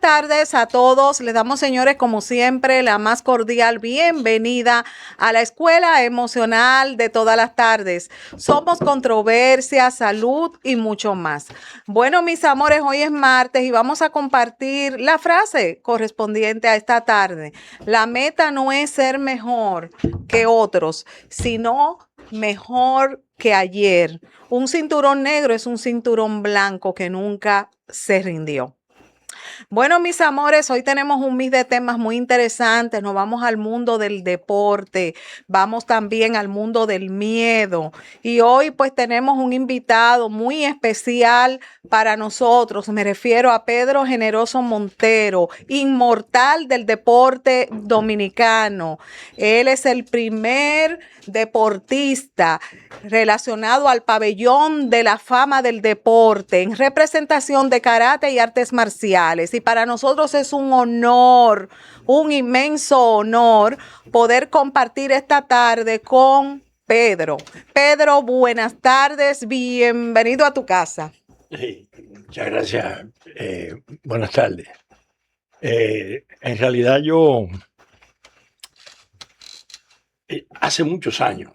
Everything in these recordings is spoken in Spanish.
tardes a todos. Les damos, señores, como siempre, la más cordial bienvenida a la Escuela Emocional de todas las tardes. Somos controversia, salud y mucho más. Bueno, mis amores, hoy es martes y vamos a compartir la frase correspondiente a esta tarde. La meta no es ser mejor que otros, sino mejor que ayer. Un cinturón negro es un cinturón blanco que nunca se rindió. Bueno, mis amores, hoy tenemos un mix de temas muy interesantes. Nos vamos al mundo del deporte, vamos también al mundo del miedo. Y hoy pues tenemos un invitado muy especial para nosotros. Me refiero a Pedro Generoso Montero, inmortal del deporte dominicano. Él es el primer deportista relacionado al pabellón de la fama del deporte en representación de karate y artes marciales. Y para nosotros es un honor, un inmenso honor poder compartir esta tarde con Pedro. Pedro, buenas tardes, bienvenido a tu casa. Sí, muchas gracias. Buenas tardes. En realidad yo, hace muchos años,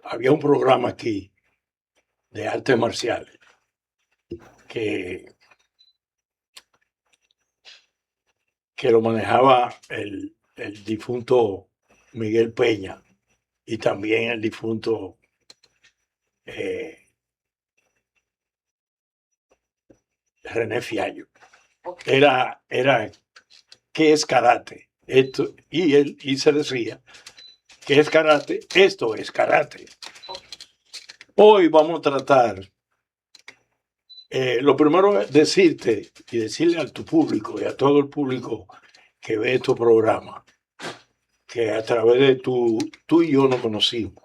había un programa aquí de artes marciales que lo manejaba el difunto Miguel Peña y también el difunto René Fiallo. Era ¿qué es karate? Esto, y se decía, ¿qué es karate? Esto es karate. Hoy vamos a tratar, lo primero es decirte y decirle a tu público y a todo el público que ve estos programas, que a través de tú y yo nos conocimos,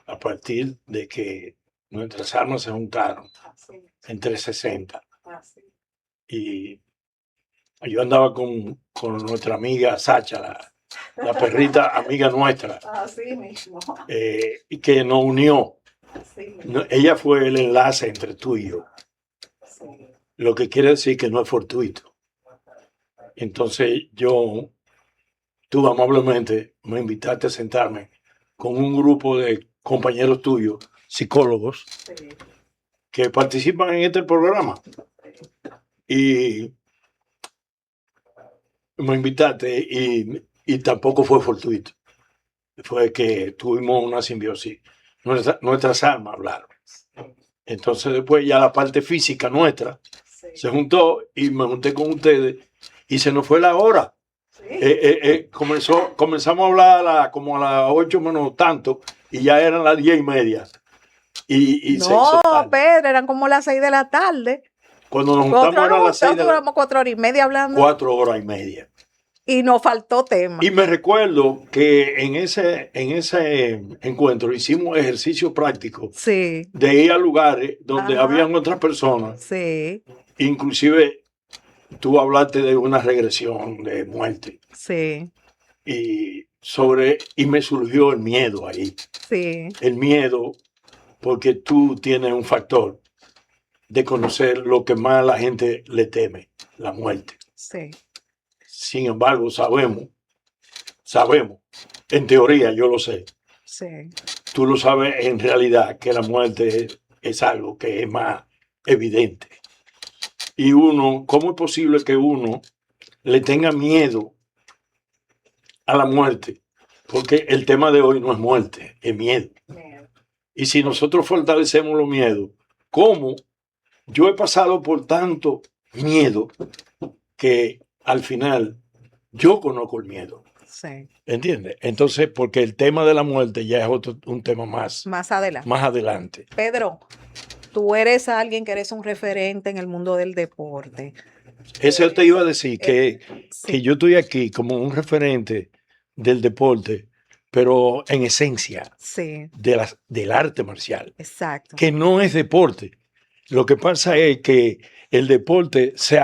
a partir de que nuestras almas se juntaron en 360. Y yo andaba con nuestra amiga Sacha, la perrita amiga nuestra, Así mismo. y que nos unió. Ella fue el enlace entre tú y yo. Lo que quiere decir que no es fortuito. Entonces tú amablemente me invitaste a sentarme con un grupo de compañeros tuyos, psicólogos, que participan en este programa. Y me invitaste y tampoco fue fortuito. Fue que tuvimos una simbiosis. Nuestras almas hablaron. Entonces después ya la parte física nuestra se juntó y me junté con ustedes y se nos fue la hora. Comenzamos a hablar como a las 8 menos tanto y ya eran las 10:30. Y no, Pedro, eran como las 6 de la tarde. Cuando nos juntamos eran las 6 de la tarde. Duramos 4 horas y media hablando. 4 horas y media. Y nos faltó tema. Y me recuerdo que en ese encuentro hicimos ejercicio práctico de ir a lugares donde habían otras personas. Sí. Inclusive tú hablaste de una regresión de muerte. Sí. Y me surgió el miedo ahí. Sí. El miedo porque tú tienes un factor de conocer lo que más la gente le teme, la muerte. Sí. Sin embargo, sabemos, en teoría yo lo sé. Sí. Tú lo sabes en realidad que la muerte es algo que es más evidente. Y ¿cómo es posible que uno le tenga miedo a la muerte? Porque el tema de hoy no es muerte, es miedo. Y si nosotros fortalecemos los miedos, ¿cómo? Yo he pasado por tanto miedo que al final yo conozco el miedo. Sí. ¿Entiendes? Entonces, porque el tema de la muerte ya es un tema más adelante. Pedro, tú eres alguien que eres un referente en el mundo del deporte. Eso te iba a decir, que yo estoy aquí como un referente del deporte, pero en esencia del arte marcial. Exacto. Que no es deporte. Lo que pasa es que el deporte se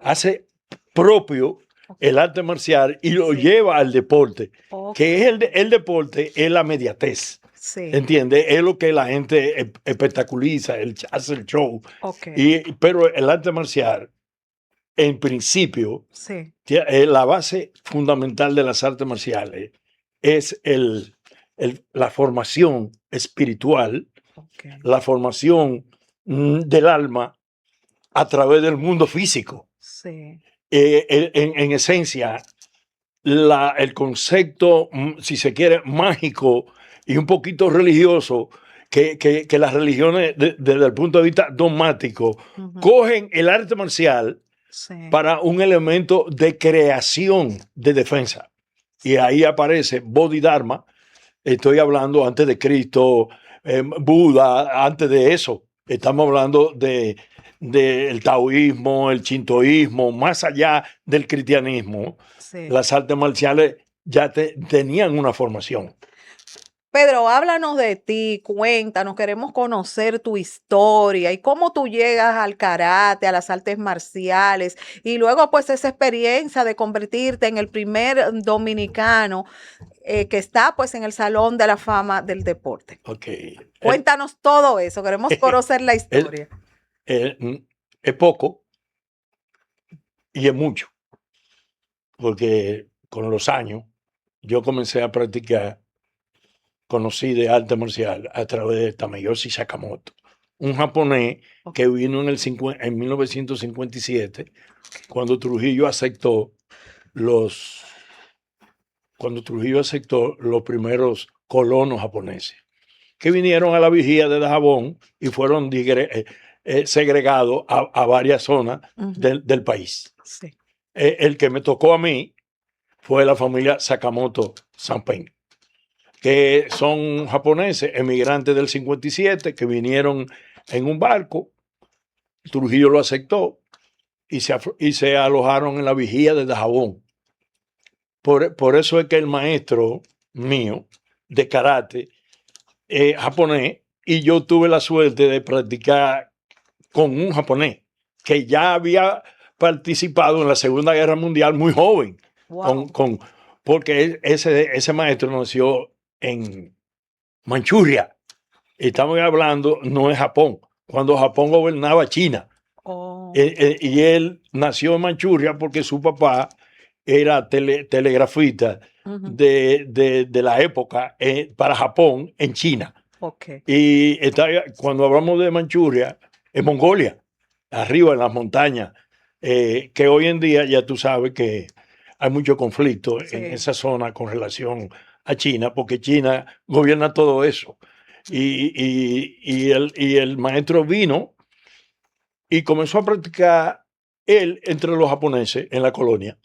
hace propio el arte marcial y lo lleva al deporte, que es el deporte es la mediatez. Sí. ¿Entiendes? Es lo que la gente espectaculiza, hace el show. Ok. Pero el arte marcial, en principio, Sí. la base fundamental de las artes marciales es la formación espiritual, Ok. la formación del alma a través del mundo físico. Sí. En esencia, el concepto, si se quiere, mágico y un poquito religioso, que las religiones, desde el punto de vista dogmático, cogen el arte marcial para un elemento de creación de defensa. Y ahí aparece Bodhidharma, estoy hablando antes de Cristo, Buda, antes de eso. Estamos hablando del taoísmo, el shintoísmo, más allá del cristianismo. Sí. Las artes marciales ya tenían una formación. Pedro, háblanos de ti, cuéntanos, queremos conocer tu historia y cómo tú llegas al karate, a las artes marciales y luego pues esa experiencia de convertirte en el primer dominicano que está pues en el Salón de la Fama del Deporte. Okay. Cuéntanos todo eso, queremos conocer la historia. Es poco y es mucho, porque con los años yo comencé a practicar, conocí de arte marcial a través de Tamayoshi Sakamoto, un japonés que vino en 1957, cuando Trujillo aceptó los primeros colonos japoneses, que vinieron a la vigía de Dajabón y fueron segregados a varias zonas del país. Sí. El que me tocó a mí fue la familia Sakamoto Sanpen, que son japoneses, emigrantes del 57, que vinieron en un barco. Trujillo lo aceptó y se alojaron en la vigía de Dajabón. Por eso es que el maestro mío de karate es japonés, y yo tuve la suerte de practicar con un japonés que ya había participado en la Segunda Guerra Mundial muy joven. Wow. Porque ese maestro nació en Manchuria. Estamos hablando, no es Japón, cuando Japón gobernaba China. Oh. Y él nació en Manchuria porque su papá era telegrafista de la época para Japón en China. Okay. Y cuando hablamos de Manchuria, en Mongolia, arriba en las montañas, que hoy en día ya tú sabes que hay mucho conflicto en esa zona con relación a China, porque China gobierna todo eso. Y el maestro vino y comenzó a practicar él entre los japoneses en la colonia,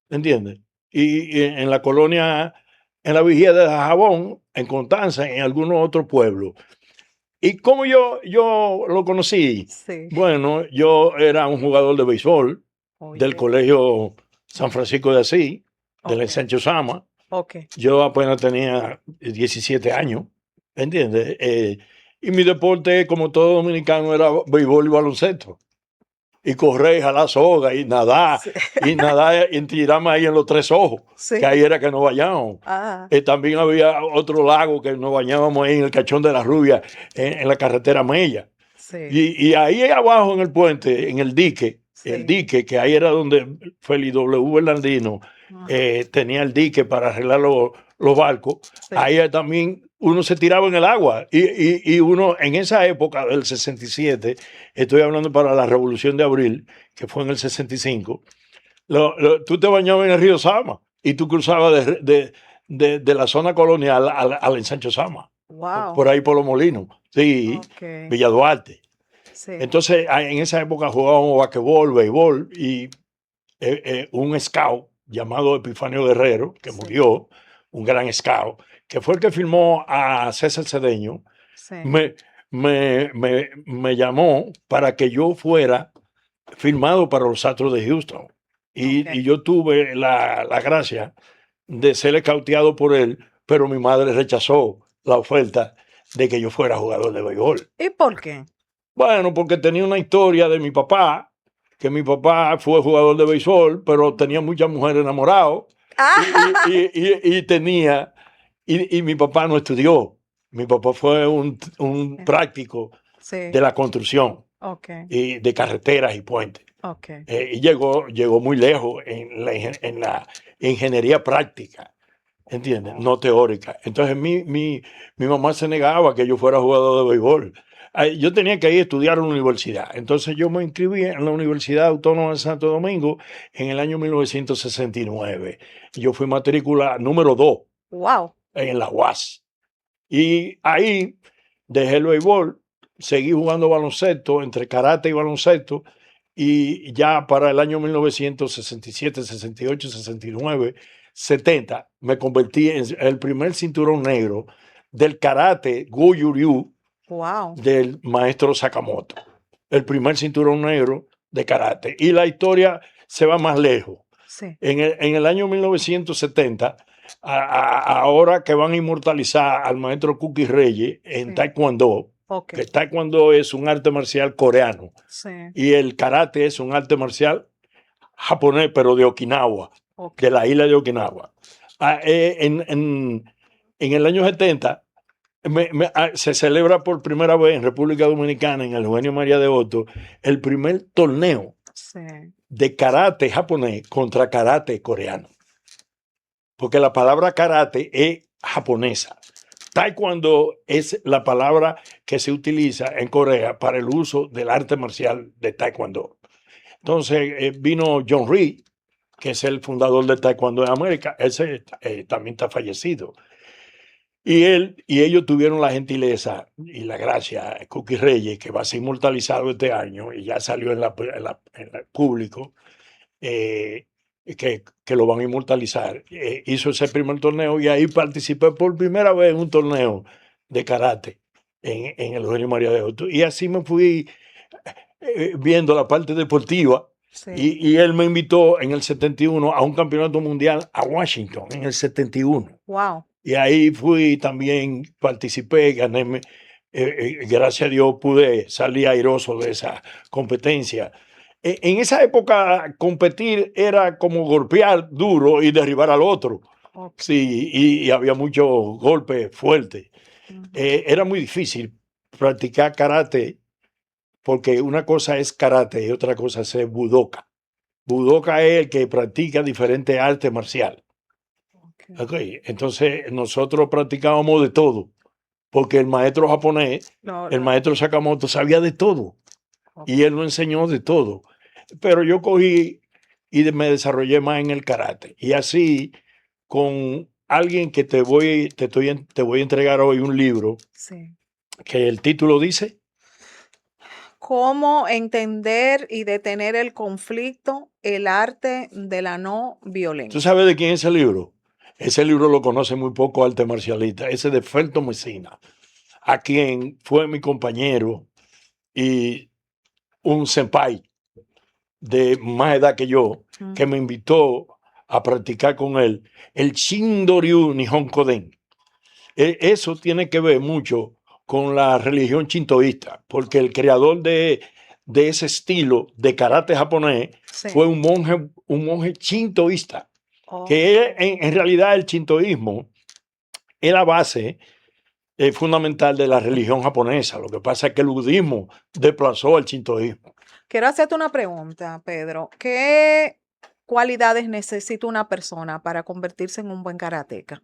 ¿entiendes? Y en la colonia, en la vigía de Dajabón, en Constanza, en algunos otros pueblos. ¿Y cómo yo lo conocí? Sí. Bueno, yo era un jugador de béisbol del Colegio San Francisco de Asís, del Ensancho Sama. Yo apenas tenía 17 años, ¿entiendes? Y mi deporte, como todo dominicano, era béisbol y baloncesto. Y correr, jalar soga, y nadar, y tirarme ahí en los Tres Ojos, que ahí era que nos bañábamos. También había otro lago que nos bañábamos ahí en el Cachón de la Rubia, en la carretera Mella. Y ahí abajo en el puente, en el dique, que ahí era donde Félix W. Bernardino tenía el dique para arreglar los barcos. Ahí también uno se tiraba en el agua, y uno en esa época del 67, estoy hablando para la Revolución de Abril, que fue en el 65, tú te bañabas en el río Sama y tú cruzabas de la zona colonial al Ensancho Sama. Wow. Por ahí por los Molinos, sí, Villa Duarte. Entonces en esa época jugábamos basquetbol, béisbol, y un scout llamado Epifanio Guerrero, que murió, un gran scout, que fue el que firmó a César Cedeño, me llamó para que yo fuera firmado para los Astros de Houston. Y yo tuve la gracia de ser escauteado por él, pero mi madre rechazó la oferta de que yo fuera jugador de béisbol. ¿Y por qué? Bueno, porque tenía una historia de mi papá, que mi papá fue jugador de béisbol, pero tenía muchas mujeres enamoradas, y mi papá no estudió. Mi papá fue un práctico Sí. de la construcción Ok. y de carreteras y puentes. Ok. Y llegó muy lejos en la ingeniería práctica, ¿entiendes? No teórica. Entonces mi mamá se negaba que yo fuera jugador de béisbol. Yo tenía que ir a estudiar a la universidad. Entonces yo me inscribí en la Universidad Autónoma de Santo Domingo en el año 1969. Yo fui matrícula número 2 Wow. en la UAS. Y ahí dejé el béisbol, seguí jugando baloncesto, entre karate y baloncesto, y ya para el año 1967, 68, 69, 70, me convertí en el primer cinturón negro del karate Goju-Ryu Wow. del maestro Sakamoto. El primer cinturón negro de karate. Y la historia se va más lejos. Sí. En el año 1970, ahora que van a inmortalizar al maestro Kuki Reyes en Sí. Taekwondo, Ok. que Taekwondo es un arte marcial coreano Sí. y el karate es un arte marcial japonés, pero de Okinawa, Ok. de la isla de Okinawa. En el año 70 se celebra por primera vez en República Dominicana, en el Eugenio María de Hostos, el primer torneo Sí. de karate japonés contra karate coreano. Porque la palabra karate es japonesa. Taekwondo es la palabra que se utiliza en Corea para el uso del arte marcial de Taekwondo. Entonces vino John Reed, que es el fundador de Taekwondo en América. Ese también está fallecido. Y ellos tuvieron la gentileza y la gracia, Cookie Reyes, que va a ser inmortalizado este año y ya salió en el público, que lo van a inmortalizar. Hizo ese primer torneo y ahí participé por primera vez en un torneo de karate en el Eugenio María de Hostos. Y así me fui viendo la parte deportiva. Sí. Y él me invitó en el 71 a un campeonato mundial a Washington, en el 71. Wow. Y ahí fui también, participé, gané. Gracias a Dios pude salir airoso de esa competencia. En esa época competir era como golpear duro y derribar al otro. Ok. Sí, y había muchos golpes fuertes. Ujú. Era muy difícil practicar karate porque una cosa es karate y otra cosa es budoka. Budoka es el que practica diferentes artes marciales. Ok. Okay. Entonces nosotros practicábamos de todo, porque el maestro japonés, No, el no. maestro Sakamoto, sabía de todo Ok. y él nos enseñó de todo. Pero yo cogí y me desarrollé más en el karate. Y así, con alguien que te voy a entregar hoy un libro Sí. que el título dice, ¿Cómo entender y detener el conflicto? El arte de la no ¿tú violencia. sabes de quién es ese libro? Ese libro lo conoce muy poco arte marcialista, ese de Felton Messina, a quien fue mi compañero y un senpai de más edad que yo, que me invitó a practicar con él el Shindoryu Nihon Koden. Eso tiene que ver mucho con la religión shintoísta, porque el creador de ese estilo de karate japonés Sí. fue un monje shintoísta, Oh, que en realidad el shintoísmo es la base fundamental de la religión japonesa. Lo que pasa es que el budismo desplazó al shintoísmo. quiero hacerte una pregunta, Pedro. ¿Qué cualidades necesita una persona para convertirse en un buen karateca?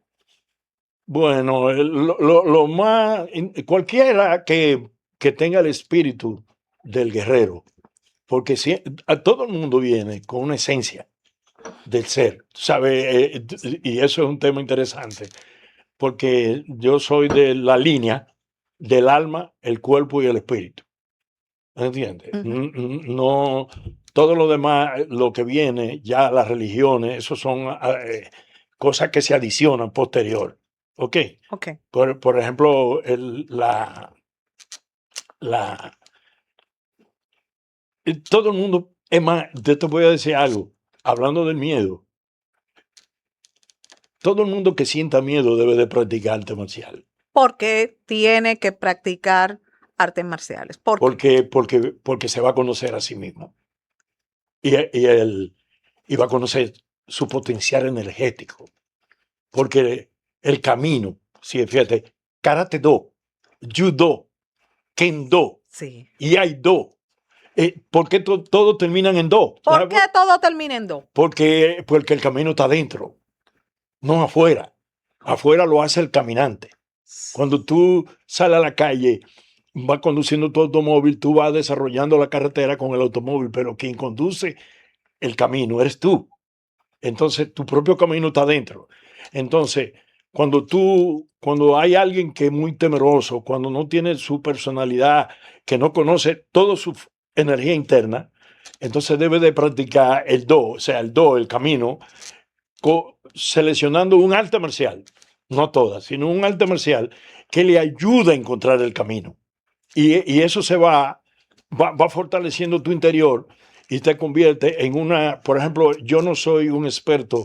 Bueno, lo más, cualquiera que tenga el espíritu del guerrero, porque a todo el mundo viene con una esencia del ser, ¿sabes? Y eso es un tema interesante, porque yo soy de la línea del alma, el cuerpo y el espíritu, ¿entiendes? Ujú. No, todo lo demás, lo que viene, ya las religiones, eso son cosas que se adicionan posterior, ¿ok? Ok. Por ejemplo, la, todo el mundo, es más, te voy a decir algo, hablando del miedo, todo el mundo que sienta miedo debe de practicar arte marcial. ¿Por qué tiene que practicar artes marciales? ¿Por qué? Porque se va a conocer a sí mismo. Y va a conocer su potencial energético. Porque el camino, sí, fíjate, karate do, judo, kendo Sí. y aido. ¿Por qué todos terminan en do? ¿Por qué todo termina en do? Porque el camino está adentro, no afuera. Afuera lo hace el caminante. Cuando tú sales a la calle, vas conduciendo tu automóvil, tú vas desarrollando la carretera con el automóvil, pero quien conduce el camino eres tú. Entonces, tu propio camino está adentro. Entonces, cuando hay alguien que es muy temeroso, cuando no tiene su personalidad, que no conoce toda su energía interna, entonces debe de practicar el do, o sea, el do, el camino, seleccionando un arte marcial, no todas, sino un arte marcial que le ayude a encontrar el camino. Y eso se va fortaleciendo tu interior y te convierte en una, por ejemplo, yo no soy un experto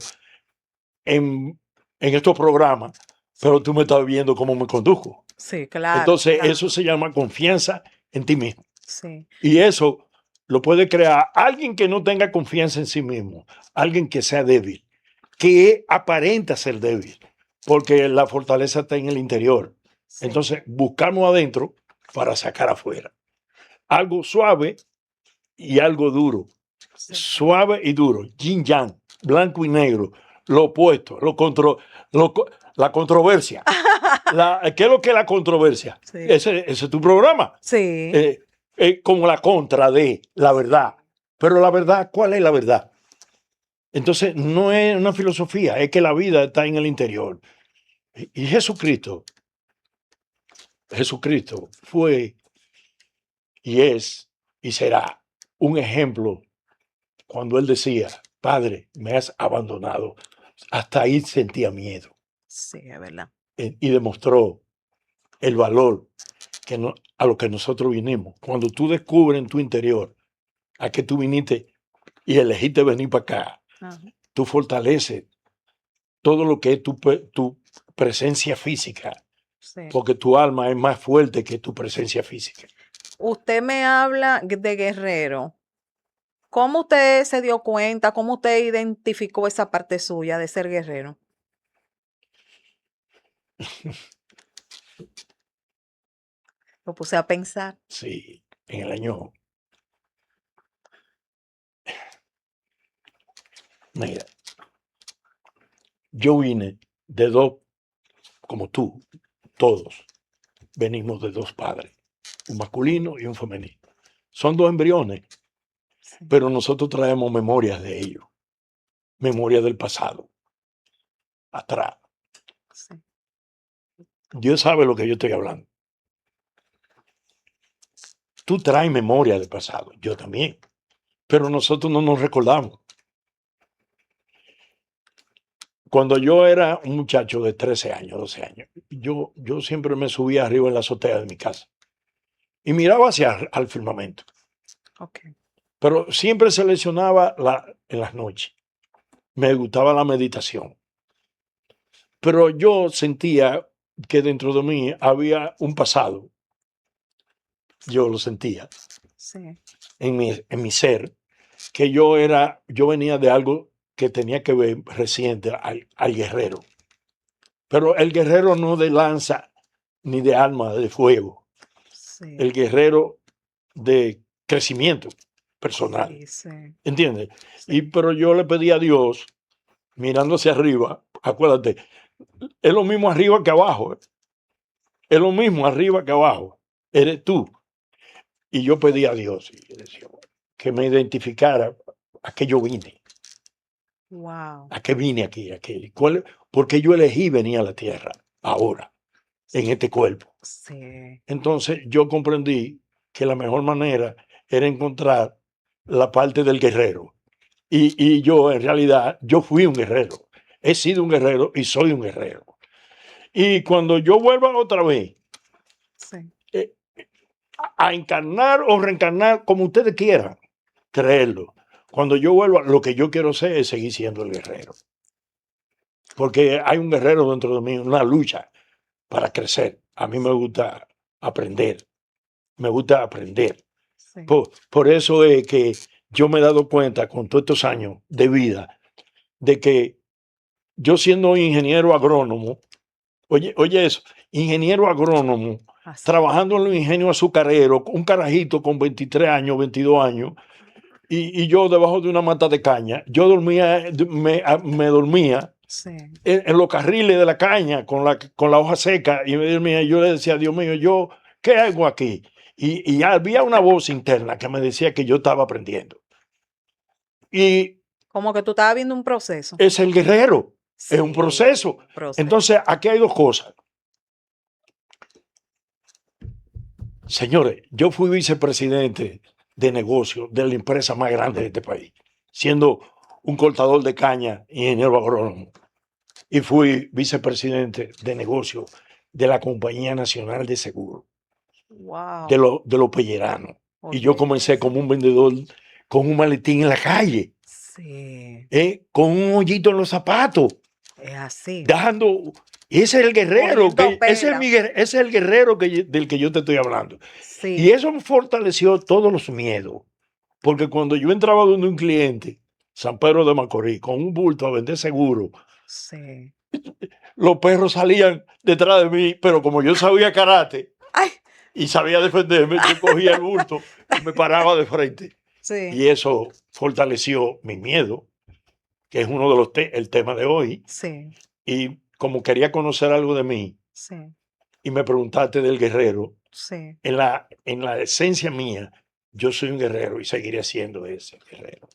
en estos programas, pero tú me estás viendo cómo me conduzco. Sí, claro. Entonces, claro. eso se llama confianza en ti mismo. Sí. Y eso lo puede crear alguien que no tenga confianza en sí mismo, alguien que sea débil, que aparenta ser débil, porque la fortaleza está en el interior. Sí. Entonces, buscamos adentro para sacar afuera. Algo suave y algo duro. Sí. Suave y duro. Yin yang, blanco y negro. Lo opuesto, la controversia. ¿Qué es lo que es la controversia? Sí. Ese es tu programa. Sí. Como la contra de la verdad. Pero la verdad, ¿cuál es la verdad? Entonces, no es una filosofía, es que la vida está en el interior. Y Jesucristo fue y es y será un ejemplo cuando él decía, Padre, me has abandonado. Hasta ahí sentía miedo. Sí, es verdad. Y demostró el valor a lo que nosotros vinimos. Cuando tú descubres en tu interior a que tú viniste y elegiste venir para acá, Ajá. tú fortaleces todo lo que es tu presencia física, Sí. porque tu alma es más fuerte que tu presencia física. Usted me habla de guerrero. ¿Cómo usted se dio cuenta? ¿Cómo usted identificó esa parte suya de ser guerrero? Lo puse a pensar. Sí, en el año. Mira, yo vine de dos, como tú, todos venimos de dos padres, un masculino y un femenino. Son dos embriones, Sí. pero nosotros traemos memorias de ellos, memorias del pasado, atrás. Sí. Dios sabe lo que yo estoy hablando. Tú traes memoria del pasado, yo también, pero nosotros no nos recordamos. Cuando yo era un muchacho de 13 años, 12 años, yo siempre me subía arriba en la azotea de mi casa y miraba al firmamento, Okay. pero siempre seleccionaba en las noches. Me gustaba la meditación, pero yo sentía que dentro de mí había un pasado. Yo lo sentía Sí. en mi ser, que yo venía de algo que tenía que ver reciente al guerrero. Pero el guerrero no de lanza ni de arma de fuego. Sí. El guerrero de crecimiento personal. Sí, sí. ¿Entiendes? Sí. Pero yo le pedí a Dios, mirando hacia arriba, acuérdate, es lo mismo arriba que abajo. Es lo mismo arriba que abajo. Eres tú. Y yo pedí a Dios y decía, que me identificara a qué yo vine. Wow. ¿A qué vine aquí? ¿Por qué yo elegí venir a la tierra ahora, en este cuerpo? Sí. Entonces yo comprendí que la mejor manera era encontrar la parte del guerrero. Y yo, en realidad, yo fui un guerrero. He sido un guerrero y soy un guerrero. Y cuando yo vuelva otra vez Sí. a encarnar o reencarnar, como ustedes quieran, creerlo. Cuando yo vuelva, lo que yo quiero ser es seguir siendo el guerrero. Porque hay un guerrero dentro de mí, una lucha para crecer. A mí me gusta aprender. Me gusta aprender. Sí. Por eso es que yo me he dado cuenta con todos estos años de vida de que yo siendo ingeniero agrónomo, Oye eso, ingeniero agrónomo, Así. trabajando en los ingenios azucareros, un carajito con 23 años, 22 años, y yo debajo de una mata de caña. Yo dormía, me dormía Sí. en los carriles de la caña con la hoja seca y yo le decía, Dios mío, yo, ¿qué hago aquí? Y había una voz interna que me decía que yo estaba aprendiendo. Y Como que tú estabas viendo un proceso. es el guerrero, es un Sí, proceso. proceso. Entonces, aquí hay dos cosas. Señores, yo fui vicepresidente de negocio de la empresa más grande de este país, siendo un cortador de caña, ingeniero agrónomo. Y fui vicepresidente de negocio de la Compañía Nacional de Seguros, Wow. de los pelleranos. Y yo Oye, comencé como un vendedor con un maletín en la calle, sí, con un hoyito en los zapatos, es así. dejando. Ese es el guerrero, Cogiendo pela. ese es el guerrero del que yo te estoy hablando. Y Sí, eso me fortaleció todos los miedos. Porque cuando yo entraba donde un cliente, San Pedro de Macorís, con un bulto a vender seguro, sí. los perros salían detrás de mí, pero como yo sabía karate Ay, y sabía defenderme, yo cogía el bulto y me paraba de frente. sí, Y eso fortaleció mi miedo, que es uno de los el tema de hoy. sí, Y como quería conocer algo de mí sí, y me preguntaste del guerrero, sí. en la esencia mía, yo soy un guerrero y seguiré siendo ese guerrero.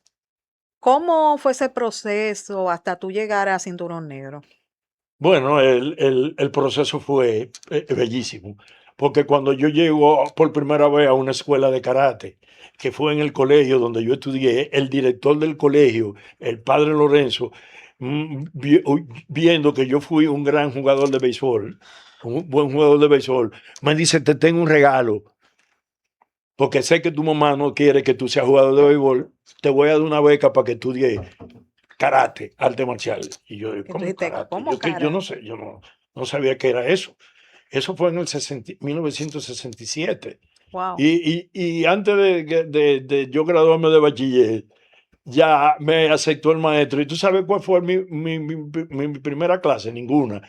¿Cómo fue ese proceso hasta tú llegar a Cinturón Negro? Bueno, el proceso fue bellísimo, porque cuando yo llego por primera vez a una escuela de karate, que fue en el colegio donde yo estudié, el director del colegio, el padre Lorenzo, viendo que yo fui un gran jugador de béisbol, un buen jugador de béisbol, me dice, te tengo un regalo, porque sé que tu mamá no quiere que tú seas jugador de béisbol, te voy a dar una beca para que estudies karate, arte marcial. Y yo, Y tú ¿cómo dijiste, karate? ¿cómo Yo no cara? sé, no sabía que era eso. Eso fue en el 1967. Wow. Y antes de yo graduarme de bachiller, ya me aceptó el maestro. ¿Y tú sabes cuál fue mi primera clase? Ninguna.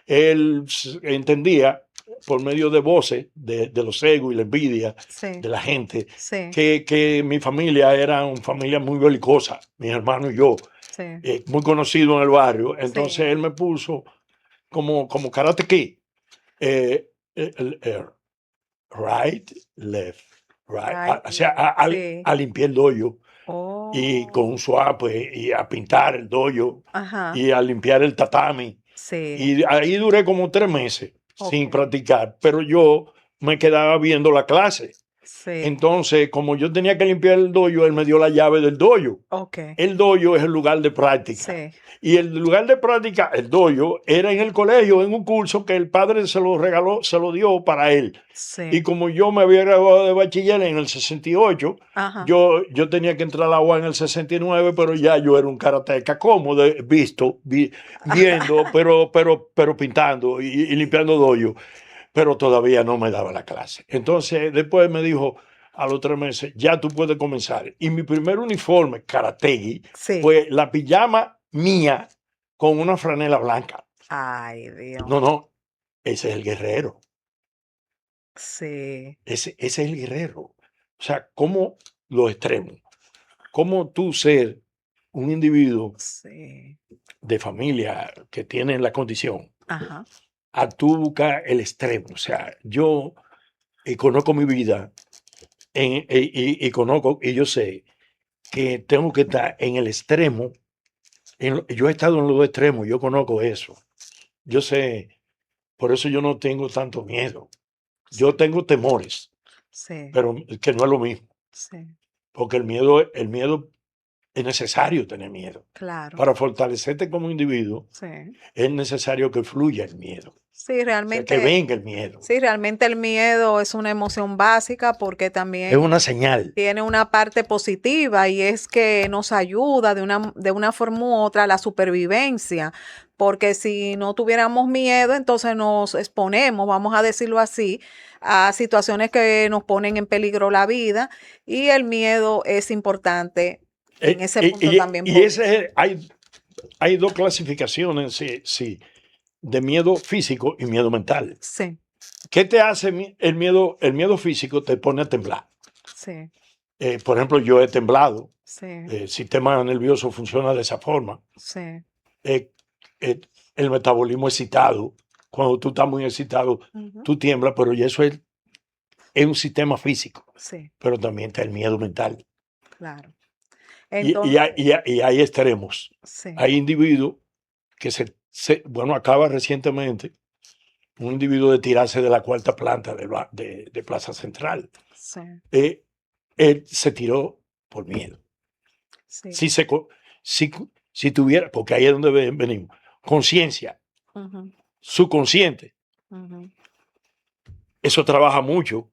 Él entendía por medio de voces, de los egos y la envidia Sí, de la gente, sí, que mi familia era una familia muy belicosa, mis hermanos y yo, sí, muy conocido en el barrio. Entonces sí. él me puso como Karate Kid, eh, el, el right, left, right, Right, o sea, left. Sí. a limpiar el dojo y con un Oh, suape y a pintar el dojo ajá. y a limpiar el tatami. Sí, Y ahí duré como 3 meses ok. sin practicar, pero yo me quedaba viendo la clase. Sí, Entonces, como yo tenía que limpiar el dojo, él me dio la llave del dojo. ok. El dojo es el lugar de práctica. Sí, Y el lugar de práctica, el dojo, era en el colegio, en un curso que el padre se lo regaló, se lo dio para él. Y sí. como yo me había graduado de bachiller en el 68, Ajá. yo tenía que entrar al agua en el 69, pero ya yo era un karateca cómodo, viendo, pero pintando y limpiando dojo, pero todavía no me daba la clase. Entonces, después me dijo a los 3 meses, ya tú puedes comenzar. Y mi primer uniforme, karategi, Sí. fue la pijama mía con una franela blanca. Ay, Dios. No, no, ese es el guerrero. Sí, Ese es el guerrero. O sea, como los extremos. Cómo tú ser un individuo sí. de familia que tiene la condición, Ajá. a tú buscar el extremo. O sea, yo conozco mi vida y conozco y yo sé que tengo que estar en el extremo. Yo he estado en los dos extremos, yo conozco eso. Yo sé, por eso yo no tengo tanto miedo. Yo Sí, tengo temores, sí, pero que no es lo mismo, sí. porque el miedo es necesario tener miedo. Claro. Para fortalecerte como individuo, Sí. es necesario que fluya el miedo, o Sí, sea, que realmente, venga el miedo. sí, realmente el miedo es una emoción básica porque Es también una señal. tiene una parte positiva y es que nos ayuda de una forma u otra a la supervivencia, porque si no tuviéramos miedo, entonces nos exponemos, vamos a decirlo así, a situaciones que nos ponen en peligro la vida y el miedo es importante en ese punto también Y por eso. hay dos clasificaciones, sí, sí. de miedo físico y miedo mental. Sí, ¿Qué te hace el miedo? El miedo físico te pone a temblar. sí, Por ejemplo, yo he temblado. sí, El sistema nervioso funciona de esa forma. sí. Eh, eh, el metabolismo excitado. Cuando tú estás muy excitado, Ujú, tú tiemblas, pero y eso es un sistema físico. sí, Pero también está el miedo mental. claro. Y hay, Entonces, y hay extremos. sí, Hay individuos que bueno, acaba recientemente un individuo de tirarse de la cuarta planta de Plaza Central. sí, Eh, Él se tiró por miedo. sí. Si, se, si, si tuviera, porque ahí es donde venimos, conciencia, Ujú, subconsciente, ujú, eso trabaja mucho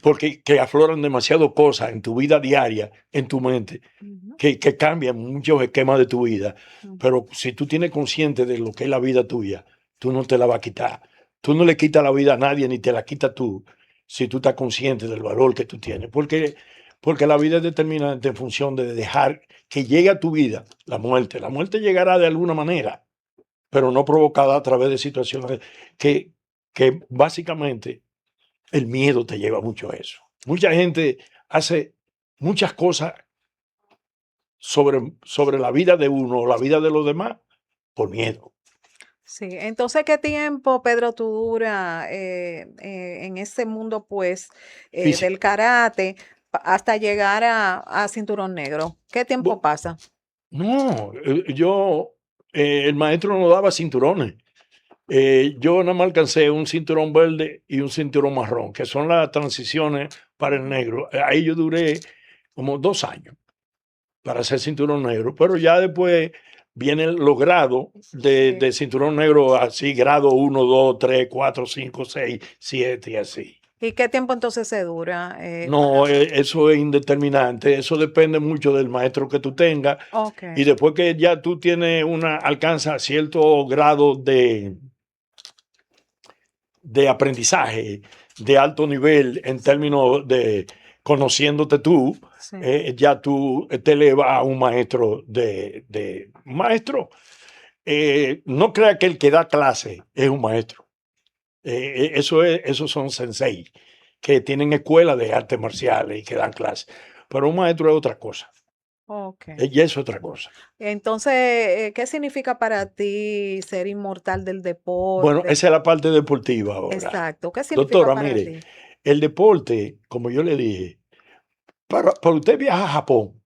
porque que afloran demasiado cosas en tu vida diaria, en tu mente, ujú, que cambian muchos esquemas de tu vida. ujú. Pero si tú tienes consciente de lo que es la vida tuya, tú no te la vas a quitar. Tú no le quitas la vida a nadie ni te la quitas tú si tú estás consciente del valor que tú tienes. Porque la vida es determinante en función de dejar que llegue a tu vida la muerte. La muerte llegará de alguna manera, pero no provocada a través de situaciones que, que básicamente el miedo te lleva mucho a eso. Mucha gente hace muchas cosas sobre la vida de uno o la vida de los demás por miedo. Sí, entonces, ¿qué tiempo, Pedro, tú dura en este mundo, pues, del Físico. karate hasta llegar a cinturón negro? ¿Qué tiempo Bu- pasa? No, el maestro no daba cinturones. Yo nada más alcancé un cinturón verde y un cinturón marrón, que son las transiciones para el Ujú. negro. Ahí yo duré como 2 años para hacer cinturón negro, pero ya después vienen los grados Sí. de cinturón negro, así, grado 1, 2, 3, 4, 5, 6, 7 y así. ¿Y qué tiempo entonces se dura No, eso es indeterminante, eso depende mucho del maestro que tú tengas Ok, y después que ya tú tienes alcanza cierto grado de aprendizaje de alto nivel en términos de conociéndote tú, sí. ya tú te elevas a un maestro de maestro. No crea que el que da clase es un maestro. Esos son sensei que tienen escuelas de artes marciales y que dan clases. Pero un maestro es otra cosa. Ok. Ya es otra cosa. Entonces, ¿qué significa para ti ser inmortal del Bueno, deporte? esa es la parte deportiva ahora. Exacto. ¿Qué significa Doctora, para mire, ti? el deporte, como yo le dije, para usted viajar a Japón,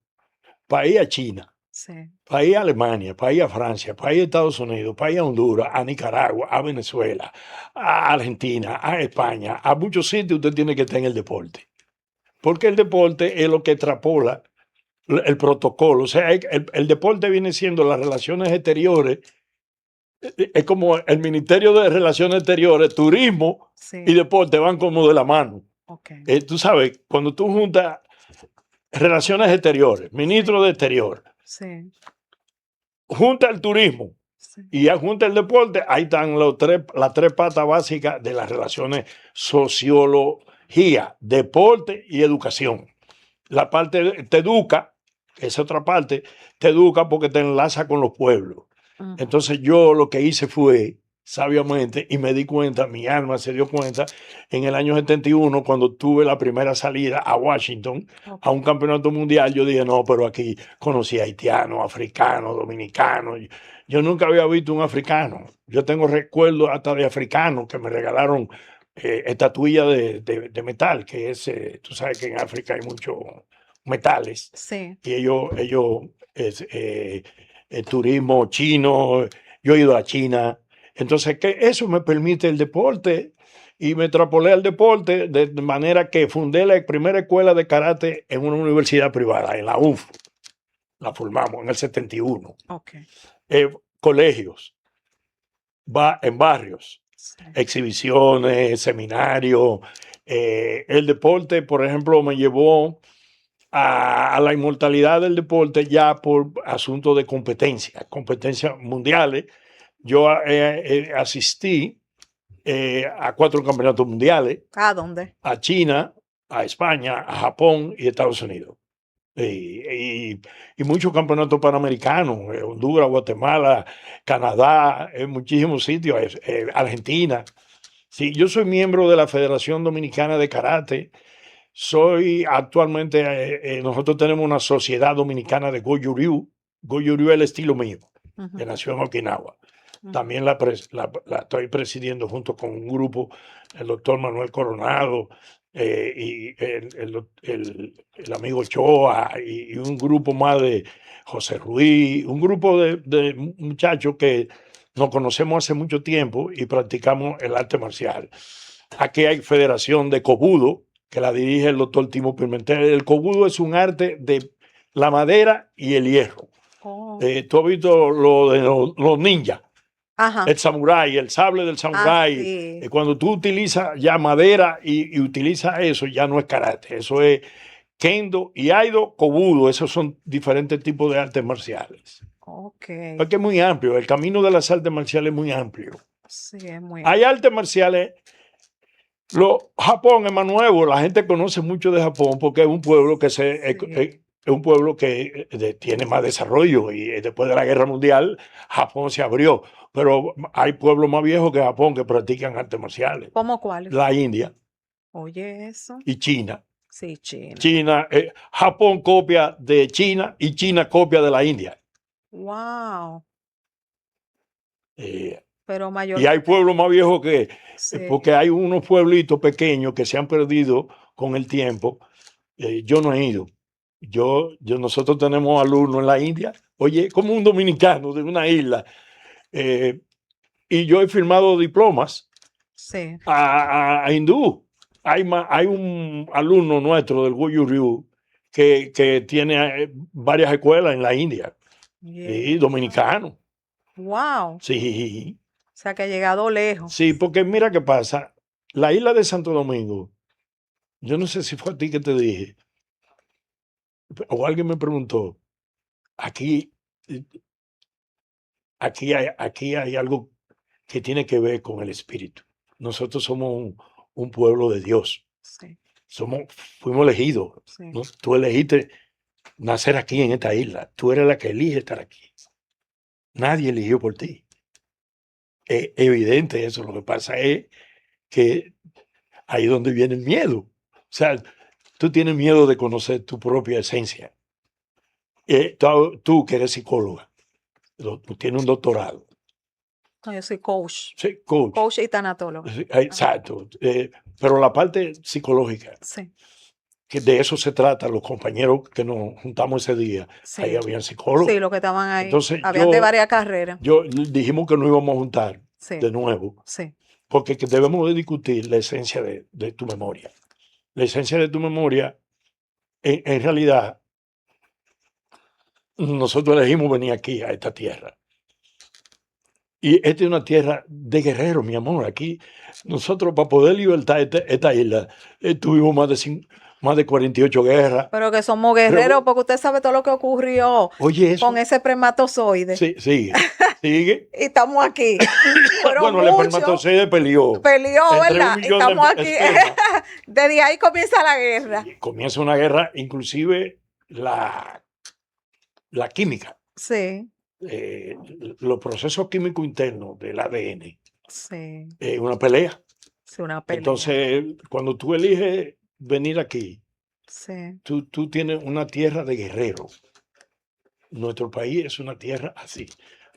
para ir a China, Sí. para ir a Alemania, para ir a Francia, para ir a Estados Unidos, para ir a Honduras, a Nicaragua, a Venezuela, a Argentina, a España, a muchos sitios usted tiene que estar en el deporte. Porque el deporte es lo que extrapola el protocolo. O sea, el deporte viene siendo las relaciones exteriores, es como el Ministerio de Relaciones Exteriores, turismo y Sí. deporte van como de la mano. Ok. Tú sabes, cuando tú juntas relaciones exteriores, Sí. ministro de Exterior, Sí. junta el turismo Sí. y junta el deporte, ahí están las tres patas básicas de las relaciones: sociología, deporte y educación. La parte te educa, esa otra parte, te educa porque te enlaza con los pueblos. Ujú. Entonces yo lo que hice fue, sabiamente, y me di cuenta, mi alma se dio cuenta, en el año 71, cuando tuve la primera salida a Washington, Ok. a un campeonato mundial, yo dije, no, pero aquí conocí a haitianos, africanos, dominicanos. Yo nunca había visto un africano. Yo tengo recuerdos hasta de africanos que me regalaron estatuillas de metal, que es, tú sabes que en África hay muchos metales, Sí. y es, el turismo chino, yo he ido a China, entonces que eso me permite el deporte y me extrapolé al deporte de manera que fundé la primera escuela de karate en una universidad privada, en la UF, la formamos en el 71. Ok. Colegios, en barrios, Sí. exhibiciones, seminarios. El deporte, por ejemplo, me llevó a la inmortalidad del deporte ya por asuntos de competencias mundiales. Yo asistí a 4 campeonatos mundiales, ¿A dónde? a China, a España, a Japón y Estados Unidos. y muchos campeonatos panamericanos, Honduras, Guatemala, Canadá, en muchísimos sitios, Argentina. Sí, yo soy miembro de la Federación Dominicana de Karate. Soy actualmente, nosotros tenemos una sociedad dominicana de Goju-Ryu. Goju-Ryu es el estilo mío, que nació en Okinawa. También la estoy presidiendo junto con un grupo, el doctor Manuel Coronado y el amigo Choa y un grupo más de José Ruiz, un grupo de muchachos que nos conocemos hace mucho tiempo y practicamos el arte marcial. Aquí hay federación de Kobudo, que la dirige el doctor Timo Pimentel. El Kobudo es un arte de la madera y el hierro. Oh. Tú has visto lo de los ninjas. Ajá. El samurái, el sable del samurái. Sí. Cuando tú utilizas ya madera y utilizas eso, ya no es karate. Eso es kendo y aido, kobudo. Esos son diferentes tipos de artes marciales. Ok. Porque es muy amplio. El camino de las artes marciales es muy amplio. Sí, es muy Hay artes marciales. Japón es más nuevo. La gente conoce mucho de Japón porque es un pueblo que es un pueblo que tiene más desarrollo y después de la guerra mundial Japón se abrió, pero hay pueblos más viejos que Japón que practican artes marciales. ¿Cómo cuáles? La India. Oye, eso. Y China. Sí, China. Japón copia de China y China copia de la India. Wow. Pero y hay pueblos más viejos que, porque hay unos pueblitos pequeños que se han perdido con el tiempo. Yo no he ido. Nosotros tenemos alumnos en la India, oye, como un dominicano de una isla, y yo he firmado diplomas a hindú. Hay un alumno nuestro del Goju-Ryu que tiene varias escuelas en la India, y dominicano. Wow. Sí. O sea, que ha llegado lejos. Sí, porque mira qué pasa. La isla de Santo Domingo, yo no sé si fue a ti que te dije, o alguien me preguntó, aquí hay algo que tiene que ver con el espíritu. Nosotros somos un pueblo de Dios. Sí. Fuimos elegidos. Sí. ¿No? Tú elegiste nacer aquí en esta isla. Tú eres la que elige estar aquí. Nadie eligió por ti. Es evidente eso. Lo que pasa es que ahí es donde viene el miedo. O sea, tú tienes miedo de conocer tu propia esencia. Tú que eres psicóloga, tienes un doctorado. No, yo soy coach. Sí, coach. Coach y tanatólogo. Exacto. Pero la parte psicológica, sí. que de eso se trata, los compañeros que nos juntamos ese día, Sí. ahí habían psicólogos. Sí, los que estaban ahí. Entonces, habían de varias carreras. Dijimos que nos íbamos a juntar de nuevo. Sí. Porque debemos de discutir la esencia de tu memoria. La esencia de tu memoria, en realidad, nosotros elegimos venir aquí, a esta tierra. Y esta es una tierra de guerreros, mi amor. Aquí, nosotros para poder libertar esta isla, tuvimos más de 48 guerras. Pero que somos guerreros, porque usted sabe todo lo que ocurrió con ese espermatozoide. Sí, sigue. Y estamos aquí. Bueno, el espermatozoide peleó. ¿Verdad? Estamos aquí. Desde ahí comienza la guerra. Comienza una guerra, inclusive la química. Sí. Los procesos químicos internos del ADN. Sí. Una pelea. Sí, una pelea. Entonces, cuando tú eliges venir aquí, sí. tú tienes una tierra de guerreros. Nuestro país es una tierra así.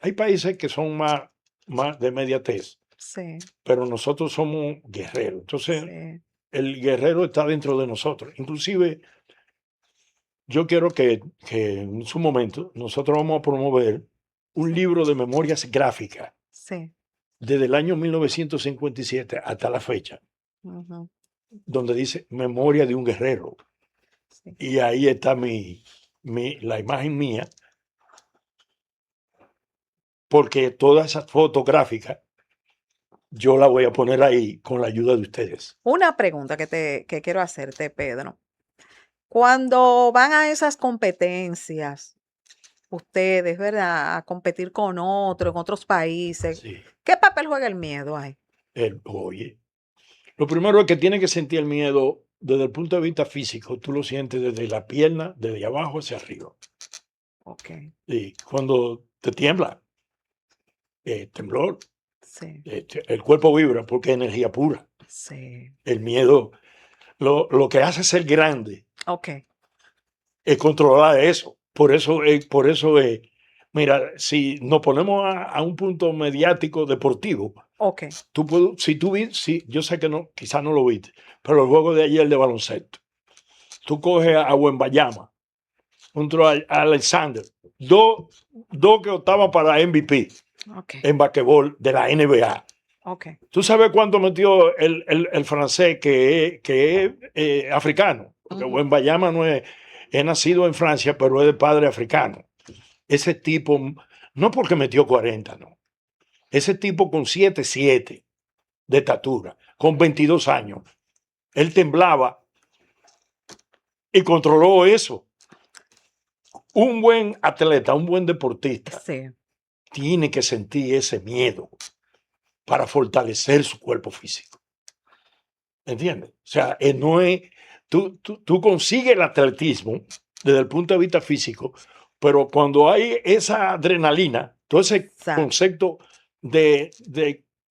Hay países que son más de mediatez, sí. pero nosotros somos guerreros. Entonces, el guerrero está dentro de nosotros. Inclusive, yo quiero que en su momento nosotros vamos a promover un libro de memorias gráficas desde el año 1957 hasta la fecha, donde dice Memoria de un guerrero. Sí. Y ahí está la imagen mía, porque todas esas fotográficas yo la voy a poner ahí con la ayuda de ustedes. Una pregunta que quiero hacerte, Pedro. Cuando van a esas competencias, ustedes, ¿verdad? A competir con otros, en otros países. Sí. ¿Qué papel juega el miedo ahí? Oye, lo primero es que tiene que sentir el miedo desde el punto de vista físico, tú lo sientes desde la pierna, desde abajo hacia arriba. Ok. Y cuando te tiembla, temblor, Sí. el cuerpo vibra porque es energía pura. Sí. El miedo, lo que hace ser grande Ok. es controlar eso. Por eso es, mira, si nos ponemos a un punto mediático deportivo, Ok. tú puedes, si tú viste, si, yo sé que no, quizás no lo viste, pero el juego de ayer de baloncesto, tú coges a Wembayama contra a Alexander, dos que estaban para MVP Ok. en basquetbol de la NBA. Ok. ¿Tú sabes cuánto metió el francés que es africano? Porque Wembayama no es nacido en Francia, pero es de padre africano. Ese tipo, no porque metió 40, no. Ese tipo con 7'7" de estatura, con 22 años, él temblaba y controló eso. Un buen atleta, un buen deportista, Sí. tiene que sentir ese miedo para fortalecer su cuerpo físico. ¿Entiendes? O sea, no es, tú consigues el atletismo desde el punto de vista físico, pero cuando hay esa adrenalina, todo ese Exacto. concepto de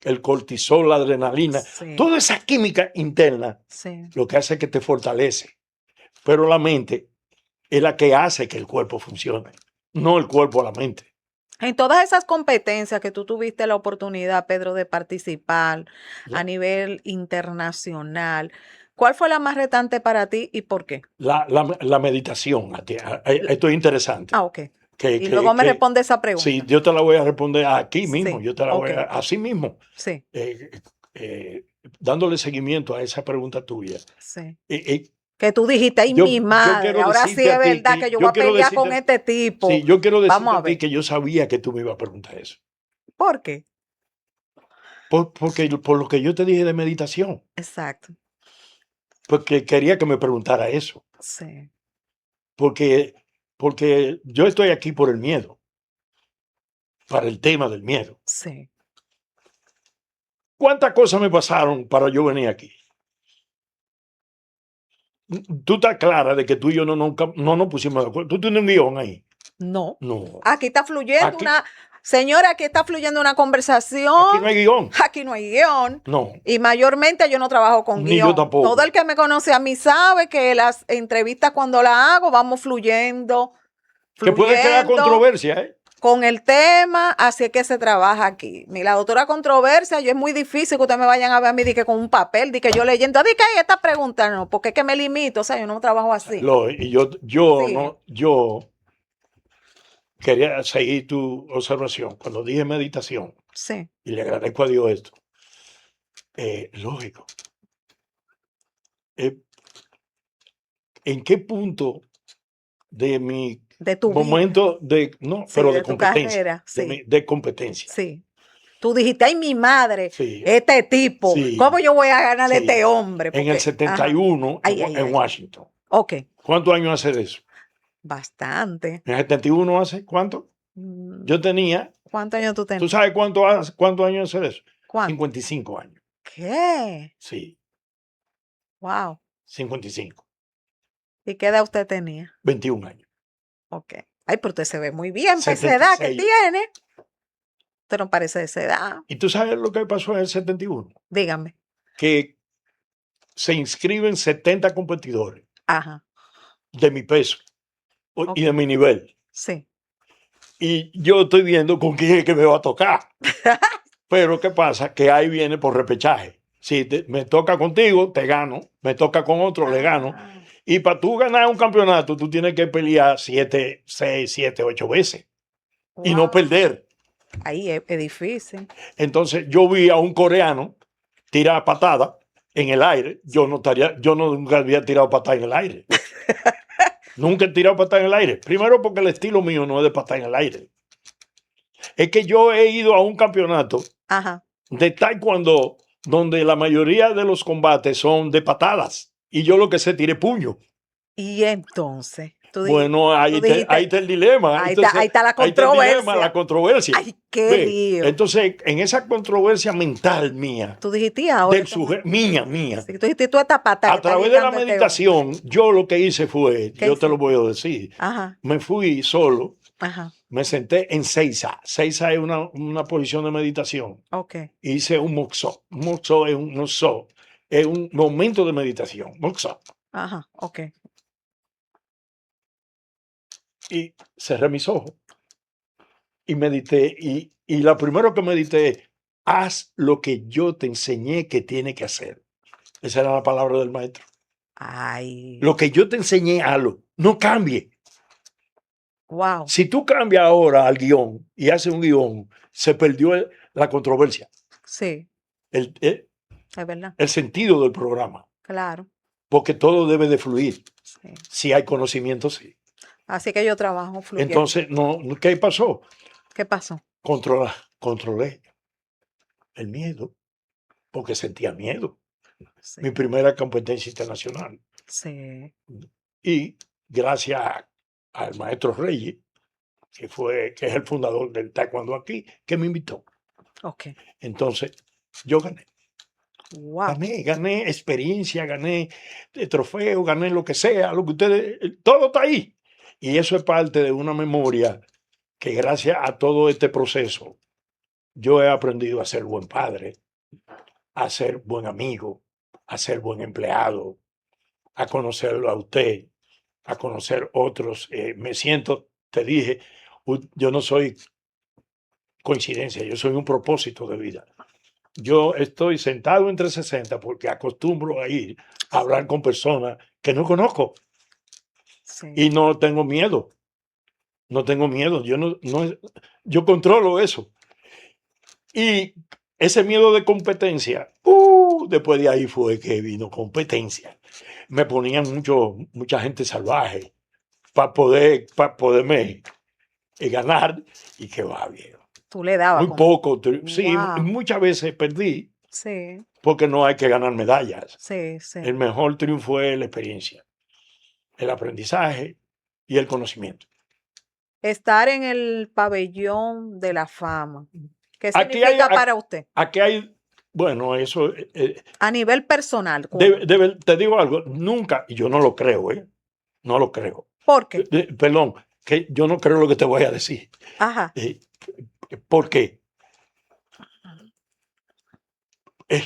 el cortisol, la adrenalina, Sí. toda esa química interna, Sí. lo que hace es que te fortalece. Pero la mente es la que hace que el cuerpo funcione, no el cuerpo a la mente. En todas esas competencias que tú tuviste la oportunidad, Pedro, de participar a nivel internacional, ¿cuál fue la más retante para ti y por qué? La meditación, esto es interesante. Ah, ok. Y luego me responde esa pregunta. Sí, yo te la voy a responder aquí mismo, Sí, yo te la voy ok. así mismo, Sí, dándole seguimiento a esa pregunta tuya. sí. Eh, Que tú dijiste, ay, yo, mi yo madre, quiero ahora sí decirte es a ti verdad que yo voy a pelear con este tipo. sí, yo quiero Vamos decirte a a ti ver. que yo sabía que tú me ibas a preguntar eso. ¿Por qué? Porque por lo que yo te dije de meditación, Exacto. porque quería que me preguntara eso. Sí, Porque yo estoy aquí por el miedo, para el tema del miedo. sí. ¿Cuántas cosas me pasaron para yo venir aquí? Tú estás clara de que tú y yo nunca no nos pusimos de acuerdo. Tú tienes un guión ahí. No. No. Aquí está fluyendo Aquí, señora, aquí está fluyendo una conversación. aquí no hay guión. Aquí no hay guión. No. Y mayormente yo no trabajo con Ni guión. yo tampoco. Todo el que me conoce a mí sabe que las entrevistas cuando las hago vamos fluyendo. Que puede crear controversia, ¿eh? Con el tema, así es que se trabaja aquí. La doctora controversia, yo es muy difícil que ustedes me vayan a ver a mí que con un papel, de que yo leyendo, de que hay esta pregunta, no, porque es que me limito, o sea, yo no trabajo así. Y Sí. yo quería seguir tu observación. Cuando dije meditación, Sí. y le agradezco a Dios esto, lógico. ¿En qué punto de mi De tu momento de, no, sí, pero de de tu competencia, carrera, sí. de competencia? Sí. Tú dijiste, ay, mi madre, Sí, este tipo, sí, ¿cómo yo voy a ganar de sí. este hombre? En el Porque, 71 ay, en Washington. Ok, ¿Cuántos años hace de eso? bastante. En el 71 hace, ¿cuánto? Yo tenía, ¿Cuántos años tú ¿tú tenías? sabes cuántos años hace de eso? ¿Cuánto? 55 años. ¿Qué? Sí, Wow. 55. ¿Y qué edad usted tenía? 21 años. Ok. Ay, pero usted se ve muy bien para esa edad que 76. tiene. Usted no parece de esa edad. ¿Y tú sabes lo que pasó en el 71? Dígame. Que se inscriben 70 competidores Ajá. de mi peso y de mi nivel. Sí. Y yo estoy viendo con quién es que me va a tocar. Pero ¿qué pasa? Que ahí viene por repechaje. Si me toca contigo, te gano. Me toca con otro, le gano. Y para tú ganar un campeonato, tú tienes que pelear 7, 6, 7, 8 veces. Wow. Y no perder. Ahí es difícil. Entonces yo vi a un coreano tirar patada en el aire. Yo nunca había tirado patada en el aire. Nunca he tirado patada en el aire. Primero porque el estilo mío no es de patada en el aire. Es que yo he ido a un campeonato Ajá. de taekwondo donde la mayoría de los combates son de patadas. Y yo lo que sé tiré puño. Y entonces. Bueno, tú dijiste, ahí está el dilema. ahí está la Ahí está el dilema, controversia. la controversia. Ay, qué Ve, lío. entonces, en esa controversia mental mía, Tú dijiste ahora. mía, Sí, tú dijiste tú esta pata que a está través de la llegando este hombre. meditación, yo lo que hice fue, ¿Qué yo te lo hiciste? voy a decir, Ajá, me fui solo, ajá. me senté en Seiza. Seiza es una posición de meditación. Ok, Hice un moxó. Moxó es un moxó, es un momento de meditación. Moxó. ajá, ok. Y cerré mis ojos y medité. Y lo primero que medité es, haz lo que yo te enseñé que tiene que hacer. Esa era la palabra del maestro. Ay, Lo que yo te enseñé, hazlo. No cambie. wow. Si tú cambias ahora al guión y haces un guión, se perdió la controversia, Sí, el, el, es verdad. el sentido del programa, Claro. porque todo debe de fluir. Sí. Si hay conocimiento, sí. Así que yo trabajo fluyendo. Entonces, ¿qué pasó? ¿Qué pasó? Controlé el miedo, porque sentía miedo. Sí, Mi primera competencia internacional. sí. Y gracias al maestro Reyes, que es el fundador del taekwondo aquí, que me invitó. Ok. Entonces, yo gané. Wow. Gané experiencia, gané trofeo, gané lo que sea, lo que ustedes, todo está ahí. Y eso es parte de una memoria que gracias a todo este proceso, yo he aprendido a ser buen padre, a ser buen amigo, a ser buen empleado, a conocerlo a usted, a conocer otros. Me siento, te dije, yo no soy coincidencia, yo soy un propósito de vida. Yo estoy sentado entre 60 porque acostumbro a ir a hablar con personas que no conozco Sí. y no tengo miedo. No tengo miedo. Yo controlo eso. Y ese miedo de competencia, después de ahí fue que vino competencia. Me ponían mucha gente salvaje para poderme ganar y que va bien. Tú le dabas Muy como. poco, sí, Wow. muchas veces perdí Sí, porque no hay que ganar medallas. sí, sí. El mejor triunfo es la experiencia, el aprendizaje y el conocimiento. Estar en el pabellón de la fama. ¿Qué Aquí significa para usted? bueno, eso, A nivel personal. te digo algo, nunca, y yo no lo creo, no lo creo. ¿Por qué? Perdón, que yo no creo lo que te voy a decir. Ajá. ¿Por qué? Eh,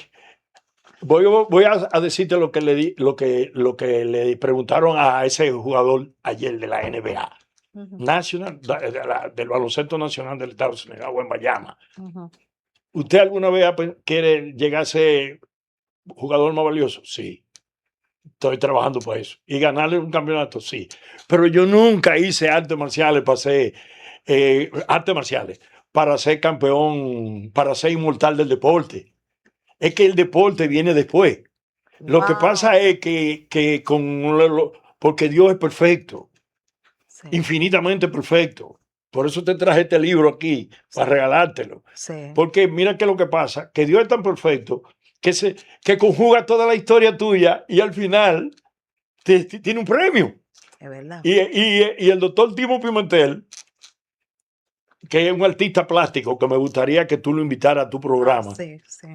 voy a decirte lo que le preguntaron a ese jugador ayer de la NBA. Ujú, Nacional, del baloncesto nacional del Estados Unidos, en Bayama. ujú. ¿Usted alguna vez quiere llegar a ser jugador más valioso? Sí. Estoy trabajando para eso. ¿Y ganarle un campeonato? Sí. Pero yo nunca hice artes marciales para ser campeón, para ser inmortal del deporte. Es que el deporte viene después. Lo que Wow. pasa es que porque Dios es perfecto, Sí, infinitamente perfecto. Por eso te traje este libro aquí, para regalártelo. sí, Porque mira qué es lo que pasa, que Dios es tan perfecto que conjuga toda la historia tuya y al final tiene un premio. es verdad. Y el doctor Timo Pimentel, que es un artista plástico, que me gustaría que tú lo invitaras a tu programa, Sí, sí,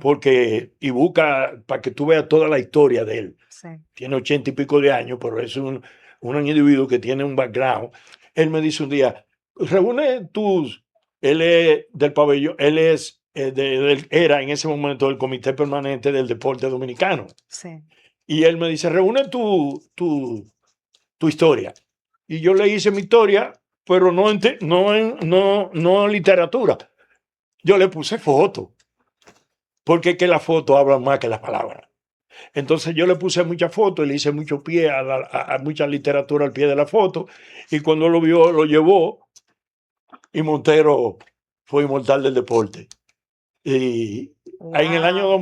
y busca para que tú veas toda la historia de él. sí. Tiene 80 y pico de años, pero es un individuo que tiene un background. Él me dice un día, él es del pabellón, él es, era en ese momento del Comité Permanente del Deporte Dominicano. Sí. Y él me dice, reúne tu historia. Y yo le hice mi historia, pero no literatura. Yo le puse foto, porque es que las fotos hablan más que las palabras. Entonces yo le puse muchas fotos y le hice mucho pie a mucha literatura al pie de la foto. Y cuando lo vio, lo llevó. Y Montero fue inmortal del deporte. Y en el año Wow.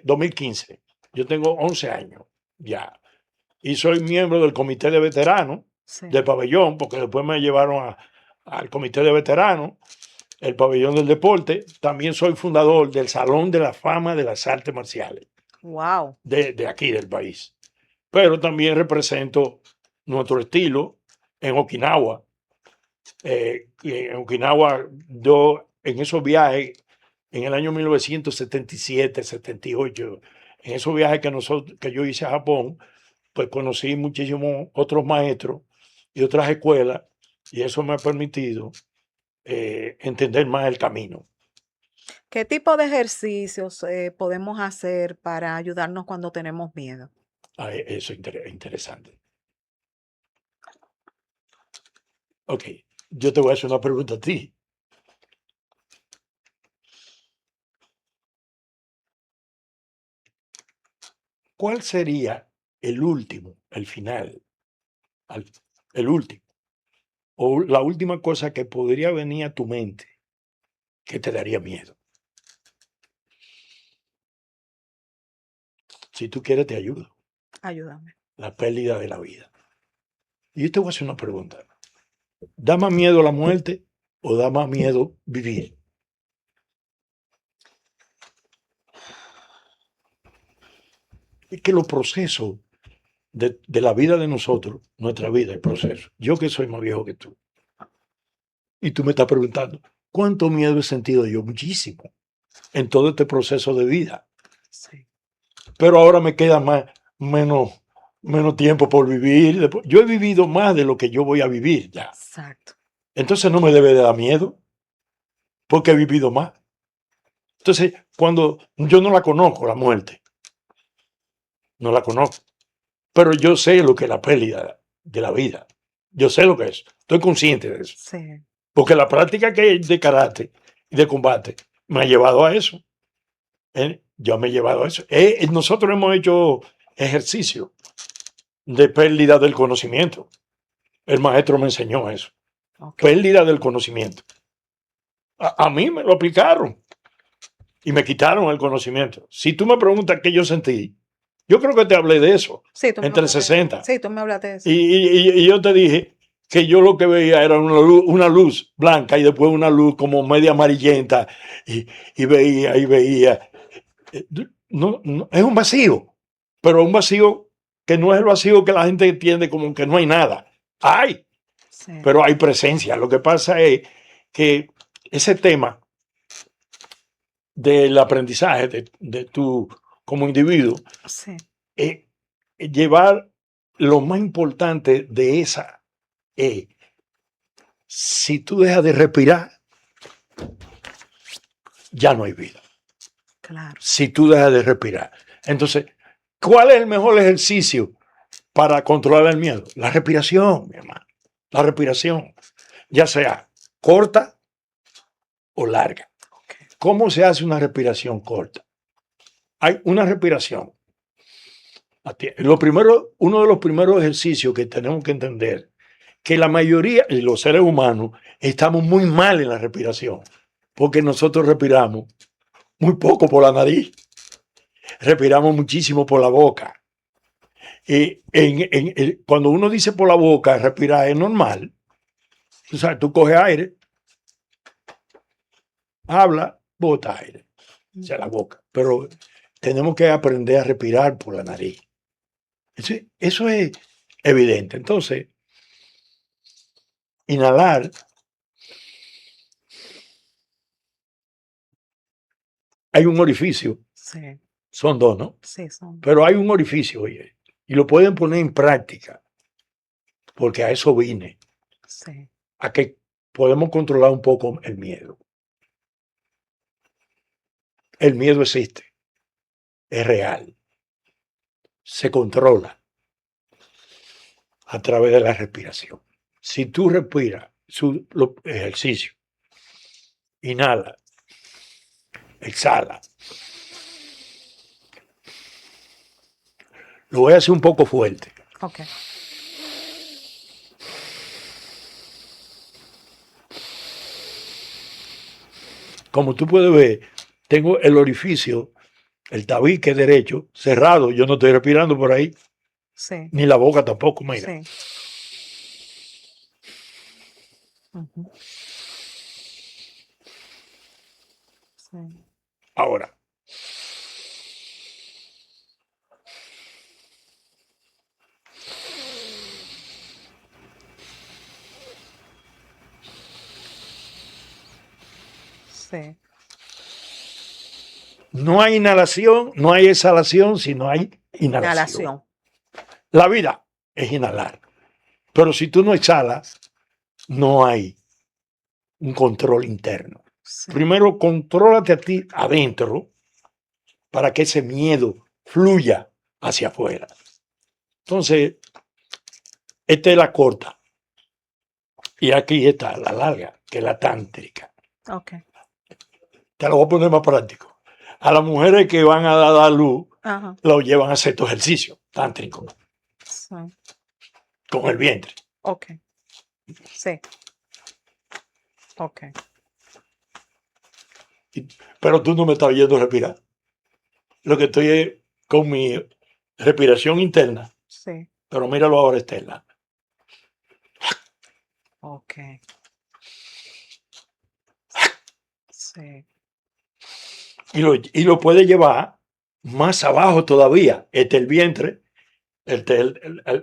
2015, yo tengo 11 años ya. Y soy miembro del comité de veteranos Sí. del pabellón, porque después me llevaron al comité de veteranos, el pabellón del deporte. También soy fundador del Salón de la Fama de las Artes Marciales Wow. de aquí del país. Pero también represento nuestro estilo en Okinawa. En Okinawa, yo en esos viajes, en el año 1977, 78, en esos viajes que yo hice a Japón, pues conocí muchísimos otros maestros y otras escuelas, y eso me ha permitido entender más el camino. ¿Qué tipo de ejercicios podemos hacer para ayudarnos cuando tenemos miedo? Eso es interesante. Ok, yo te voy a hacer una pregunta a ti. ¿Cuál sería el último, el final, el último, o la última cosa que podría venir a tu mente que te daría miedo? Si tú quieres, te ayudo. Ayúdame. La pérdida de la vida. Y yo te voy a hacer una pregunta. ¿Da más miedo la muerte o da más miedo vivir? Es que los procesos de la vida de nosotros, nuestra vida, el proceso. Yo que soy más viejo que tú. Y tú me estás preguntando, ¿cuánto miedo he sentido yo? Muchísimo. En todo este proceso de vida. Sí. Pero ahora me queda menos tiempo por vivir. Yo he vivido más de lo que yo voy a vivir ya. Exacto. Entonces no me debe de dar miedo porque he vivido más. Entonces, cuando yo no la conozco, la muerte, no la conozco, pero yo sé lo que es la pérdida de la vida. Yo sé lo que es. Estoy consciente de eso. Sí. Porque la práctica que hay de karate y de combate me ha llevado a eso. Yo me he llevado a eso. Nosotros hemos hecho ejercicio de pérdida del conocimiento. El maestro me enseñó eso. Okay. Pérdida del conocimiento. A mí me lo aplicaron y me quitaron el conocimiento. Si tú me preguntas qué yo sentí, yo creo que te hablé de eso. Sí, tú me Entre hablaste. 60. Sí, tú me hablaste de eso. Y yo te dije que yo lo que veía era una luz blanca y después una luz como media amarillenta y veía. No, es un vacío, pero un vacío que no es el vacío que la gente entiende como que no hay nada. Hay, Sí. pero hay presencia. Lo que pasa es que ese tema del aprendizaje de tú como individuo, Sí. llevar lo más importante de esa si tú dejas de respirar, ya no hay vida. Claro. Si tú dejas de respirar. Entonces, ¿cuál es el mejor ejercicio para controlar el miedo? La respiración, mi hermano. La respiración, ya sea corta o larga. Okay. ¿Cómo se hace una respiración corta? Hay una respiración. Uno de los primeros ejercicios que tenemos que entender que la mayoría de los seres humanos estamos muy mal en la respiración, porque nosotros respiramos muy poco por la nariz, respiramos muchísimo por la boca. Cuando uno dice por la boca, respirar es normal. O sea, tú coges aire, habla, bota aire, o sea, la boca. Pero tenemos que aprender a respirar por la nariz. Eso es evidente. Entonces, inhalar, hay un orificio, Sí. son dos, ¿no? Sí, son. Pero hay un orificio, oye, y lo pueden poner en práctica, porque a eso vine, Sí. a que podemos controlar un poco el miedo. El miedo existe, es real, se controla a través de la respiración. Si tú respiras, ejercicio, inhala, exhala. Lo voy a hacer un poco fuerte. Ok. Como tú puedes ver, tengo el orificio, el tabique derecho, cerrado. Yo no estoy respirando por ahí. Sí. Ni la boca tampoco, mira. Sí. Uh-huh. Sí. Ahora, Sí. No hay inhalación, no hay exhalación, sino hay inhalación. Inhalación. La vida es inhalar. Pero si tú no exhalas, no hay un control interno. Sí. Primero, contrólate a ti adentro para que ese miedo fluya hacia afuera. Entonces, esta es la corta. Y aquí está la larga, que es la tántrica. Ok. Te lo voy a poner más práctico. A las mujeres que van a dar luz, Ajá. lo llevan a hacer estos ejercicios tántricos Sí. con el vientre. Ok. Sí. Ok. Pero tú no me estás oyendo respirar. Lo que estoy es con mi respiración interna. Sí. Pero míralo ahora externa. Ok. Sí. Y lo puede llevar más abajo todavía. Este es el vientre, este es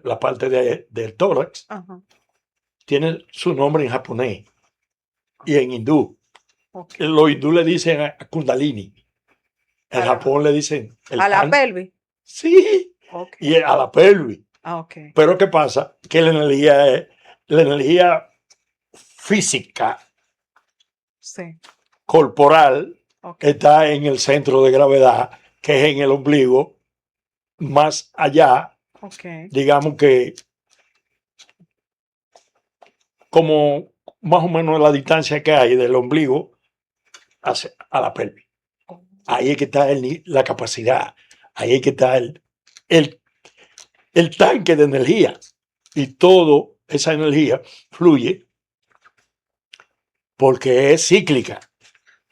la parte del tórax. Ajá. Tiene su nombre en japonés y en hindú. Ok. Los hindú le dicen a Kundalini. En Japón le dicen a la pelvis. Sí, Ok. y a la pelvis. Ah, ok. Pero ¿qué pasa? Que la energía física, Sí. corporal, Ok. está en el centro de gravedad, que es en el ombligo, más allá, Ok. digamos que como más o menos la distancia que hay del ombligo a la pelvis. Ahí es que está la capacidad, ahí es que está el, el tanque de energía. Y toda esa energía fluye porque es cíclica.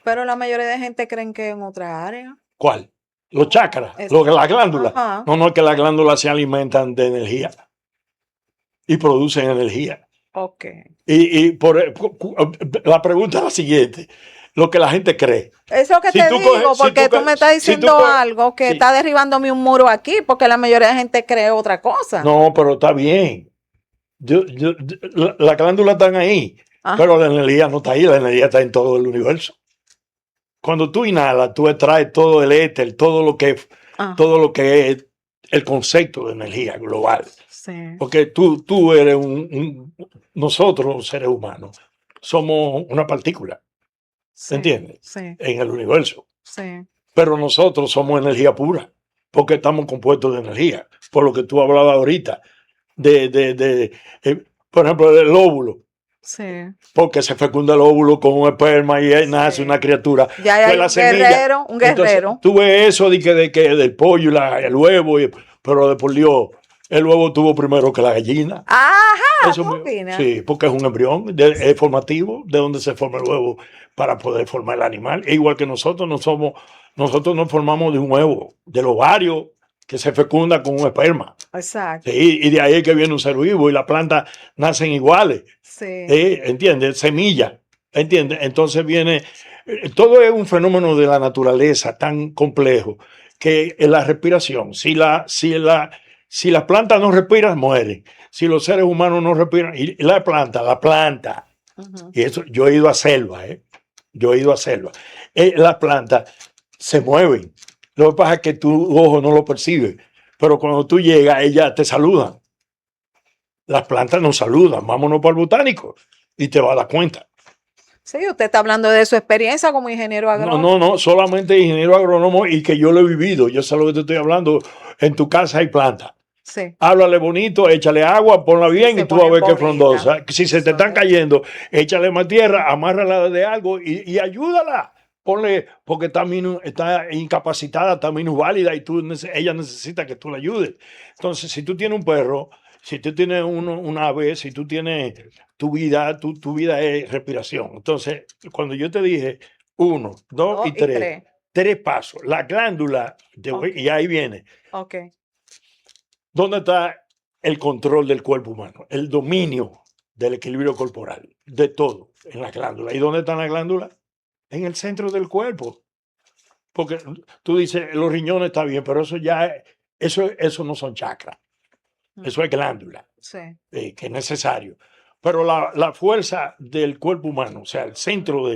Pero la mayoría de gente creen que en otra área. ¿Cuál? Los chakras, Es- las glándulas. Ajá. No, es que las glándulas se alimentan de energía y producen energía. Ok. La pregunta es la siguiente: lo que la gente cree. Eso que Si te tú digo, coges- si porque tú tú me coges- estás si diciendo tú coges- algo que sí. está derribándome un muro aquí, porque la mayoría de gente cree otra cosa. No, pero está bien. Las glándulas están ahí, Ajá. pero la energía no está ahí, la energía está en todo el universo. Cuando tú inhalas, tú extraes todo el éter, todo lo que es el concepto de energía global. Sí. Porque tú eres nosotros los seres humanos somos una partícula, Sí. ¿entiendes? Sí. En el universo. Sí. Pero nosotros somos energía pura, porque estamos compuestos de energía. Por lo que tú hablabas ahorita, por ejemplo, del óvulo. Sí. Porque se fecunda el óvulo con un esperma y ahí nace una criatura. Ya hay la un guerrero, un Entonces, guerrero. tú ves eso de que del pollo y el huevo, pero de por Dios, el huevo tuvo primero que la gallina. Ajá, Eso ¿tú opinas? sí, porque es un embrión, es formativo, de donde se forma el huevo para poder formar el animal. E igual que nosotros nos formamos de un huevo, del ovario que se fecunda con un esperma. Exacto. Sí, y de ahí es que viene un ser vivo y las plantas nacen iguales. Sí. ¿Entiendes? Semilla. ¿Entiendes? Entonces viene, todo es un fenómeno de la naturaleza tan complejo que la respiración, si las plantas no respiran, mueren. Si los seres humanos no respiran, y la planta, y eso yo he ido a selva, yo he ido a selva, las plantas se mueven. Lo que pasa es que tu ojo no lo percibe, pero cuando tú llegas, ellas te saludan. Las plantas nos saludan, vámonos para el botánico y te vas a dar cuenta. Sí, usted está hablando de su experiencia como ingeniero agrónomo. No, solamente ingeniero agrónomo y que yo lo he vivido. Yo sé lo que te estoy hablando. En tu casa hay plantas. Sí. Háblale bonito, échale agua, ponla bien y tú vas a ver que es frondosa. Si se te están cayendo, échale más tierra, amárrala de algo y ayúdala. Ponle, porque está incapacitada, está minusválida y ella necesita que tú la ayudes. Entonces, si tú tienes un perro, si tú tienes un ave, si tú tienes tu vida es respiración. Entonces, cuando yo te dije 1, 2 y 3, 3 pasos, la glándula, y ahí viene. Ok. ¿Dónde está el control del cuerpo humano? El dominio del equilibrio corporal, de todo, en la glándula. ¿Y dónde están las glándulas? En el centro del cuerpo. Porque tú dices, los riñones está bien, pero eso no son chakras. Eso es glándula, sí. Que es necesario. Pero la fuerza del cuerpo humano, o sea, el centro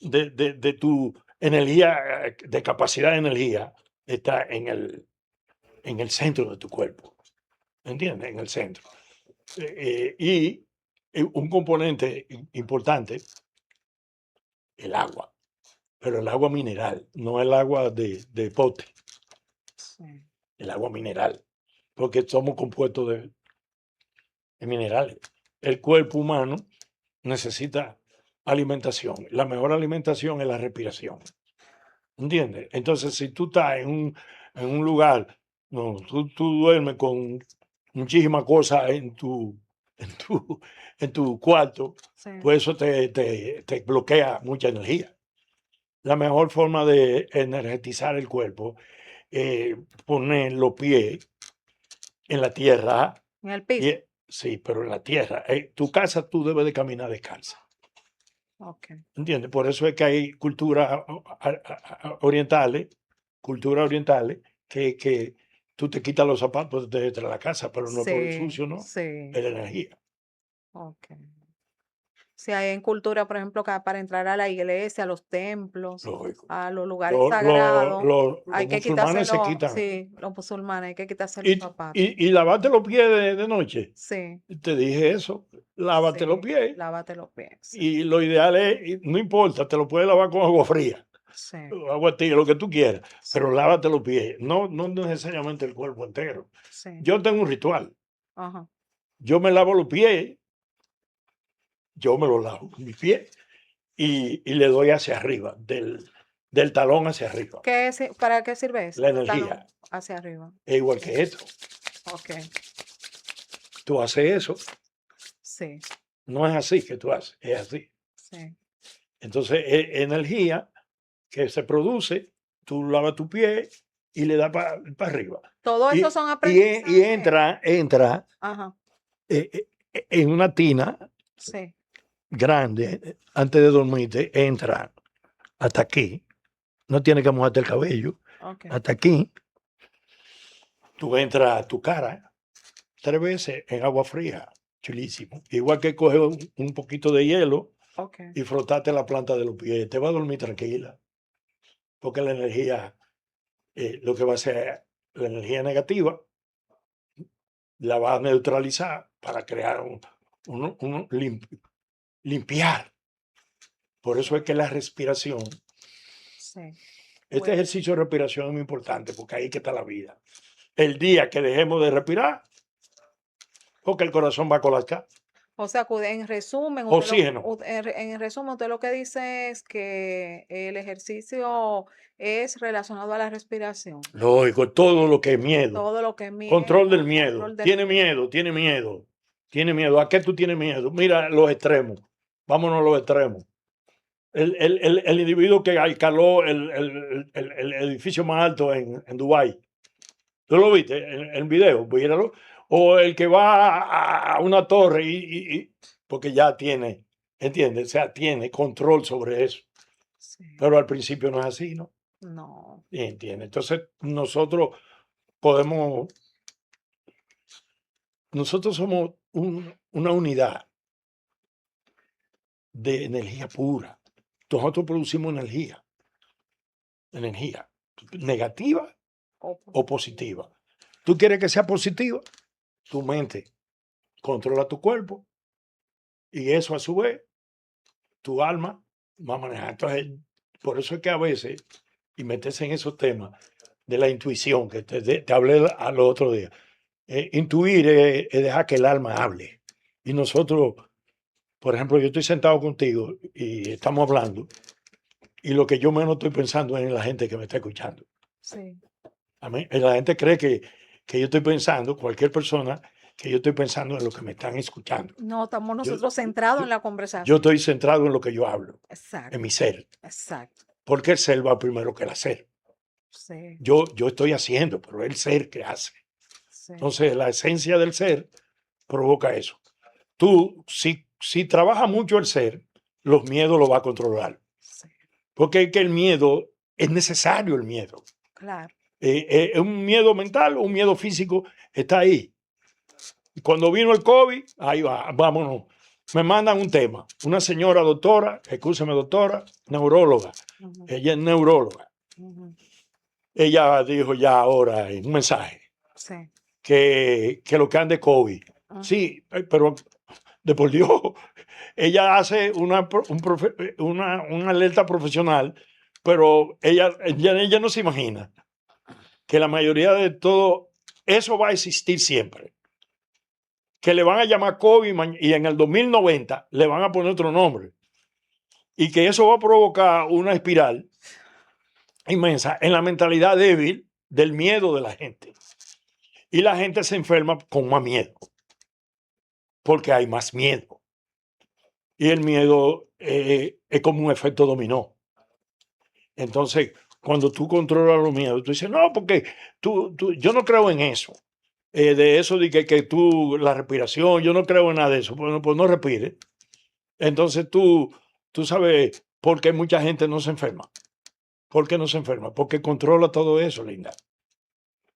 de tu energía, de capacidad de energía, está en el centro de tu cuerpo. ¿Entiendes? En el centro. Y un componente importante, el agua. Pero el agua mineral, no el agua de pote, Sí. el agua mineral. Porque somos compuestos de minerales. El cuerpo humano necesita alimentación. La mejor alimentación es la respiración. ¿Entiendes? Entonces, si tú estás en un lugar, no, tú duermes con muchísimas cosas en tu cuarto, Sí. pues eso te bloquea mucha energía. La mejor forma de energetizar el cuerpo es poner los pies en la tierra. En el piso. Sí, pero en la tierra. Tu casa tú debes de caminar descalza. Okay. ¿Entiendes? Por eso es que hay culturas orientales, que tú te quitas los zapatos de la casa, pero no es por el Sí, sucio, ¿no? sí. Es la energía. Okay. Si hay en cultura, por ejemplo, que para entrar a la iglesia, a los templos, Lógico. a los lugares Los sagrados, hay que musulmanes se quitárselo, quitan. sí, los musulmanes, hay que quitarse los Y, zapatos. y lavarte los pies de noche. Sí, Te dije eso. Lávate los sí, pies. lávate los pies. Sí, Y lo ideal es, no importa, te lo puedes lavar con agua fría, sí, agua tibia, lo que tú quieras, sí, pero lávate los pies, no necesariamente el cuerpo entero. sí. Yo tengo un ritual. Ajá. Yo me lavo los pies, yo me los lavo con mis pies y le doy hacia arriba, del talón hacia arriba. ¿Para qué sirve eso? La El talón energía hacia arriba. es igual que esto. Ok, Tú haces eso, sí, no es así que tú haces, es así. sí. Entonces, es energía que se produce, tú lavas tu pie y le das para arriba. Todo Y, eso son y aprendizajes. entra Ajá, en una tina sí, grande, antes de dormirte, entra hasta aquí. No tienes que mojarte el cabello. ok, Hasta aquí. Tú entras a tu cara 3 veces en agua fría. Chulísimo. Igual que coger un poquito de hielo ok. y frotarte la planta de los pies. Te va a dormir tranquila. Porque la energía, lo que va a ser la energía negativa, la va a neutralizar para crear limpiar. Por eso es que la respiración, Sí. este Bueno. ejercicio de respiración es muy importante porque ahí que está la vida. El día que dejemos de respirar, porque el corazón va a colapsar. O sea, que en resumen, Oxígeno. en resumen, usted lo que dice es que el ejercicio es relacionado a la respiración. Lógico, todo lo que es miedo. Todo lo que es Control del miedo, miedo. control del Tiene miedo, tiene miedo. Tiene miedo. ¿A qué tú tienes miedo? Mira los extremos. Vámonos a los extremos. El individuo que alcaló el edificio más alto en Dubái. ¿Tú lo viste en el video? Míralo. O el que va a una torre porque ya tiene, ¿entiendes? O sea, tiene control sobre eso. Sí. Pero al principio no es así, ¿no? No. ¿Entiendes? Entonces nosotros somos una unidad de energía pura. Nosotros producimos energía negativa o positiva. ¿Tú quieres que sea positiva? Tu mente controla tu cuerpo y eso a su vez tu alma va a manejar. Entonces, por eso es que a veces, y meterse en esos temas de la intuición, que te hablé al otro día, intuir es dejar que el alma hable. Y nosotros, por ejemplo, yo estoy sentado contigo y estamos hablando, y lo que yo menos estoy pensando es en la gente que me está escuchando. Sí. A mí, la gente cree que yo estoy pensando, cualquier persona, que yo estoy pensando en lo que me están escuchando. No, estamos Yo- nosotros centrados en la Yo conversación. estoy centrado en lo que yo hablo, Exacto, en mi ser, exacto. porque el ser va primero que el hacer. Sí, Yo estoy haciendo, pero el ser que hace. sí, Entonces, la esencia del ser provoca eso. Tú, si trabaja mucho el ser, los miedos lo va a controlar. sí, Porque es que el miedo, es necesario el miedo. claro. Es un miedo mental o un miedo físico, está ahí. Y cuando vino el COVID, ahí va, vámonos. me mandan un tema. Una señora doctora, escúcheme doctora, neuróloga. Ella es neuróloga. Ella dijo ya ahora en un mensaje Sí. que lo que anda de COVID. Sí, pero de por Dios, ella hace una alerta profesional, pero ella no se imagina que la mayoría de todo eso va a existir siempre. Que le van a llamar COVID y en el 2090 le van a poner otro nombre. Y que eso va a provocar una espiral inmensa en la mentalidad débil del miedo de la gente. Y la gente se enferma con más miedo. Porque hay más miedo. Y el miedo es como un efecto dominó. Entonces, cuando tú controlas los miedos, tú dices, no, porque yo no creo en eso. De eso de que tú, la respiración, yo no creo en nada de eso. Bueno, pues no respires. Entonces tú sabes por qué mucha gente no se enferma. ¿Por qué no se enferma? Porque controla todo eso, linda.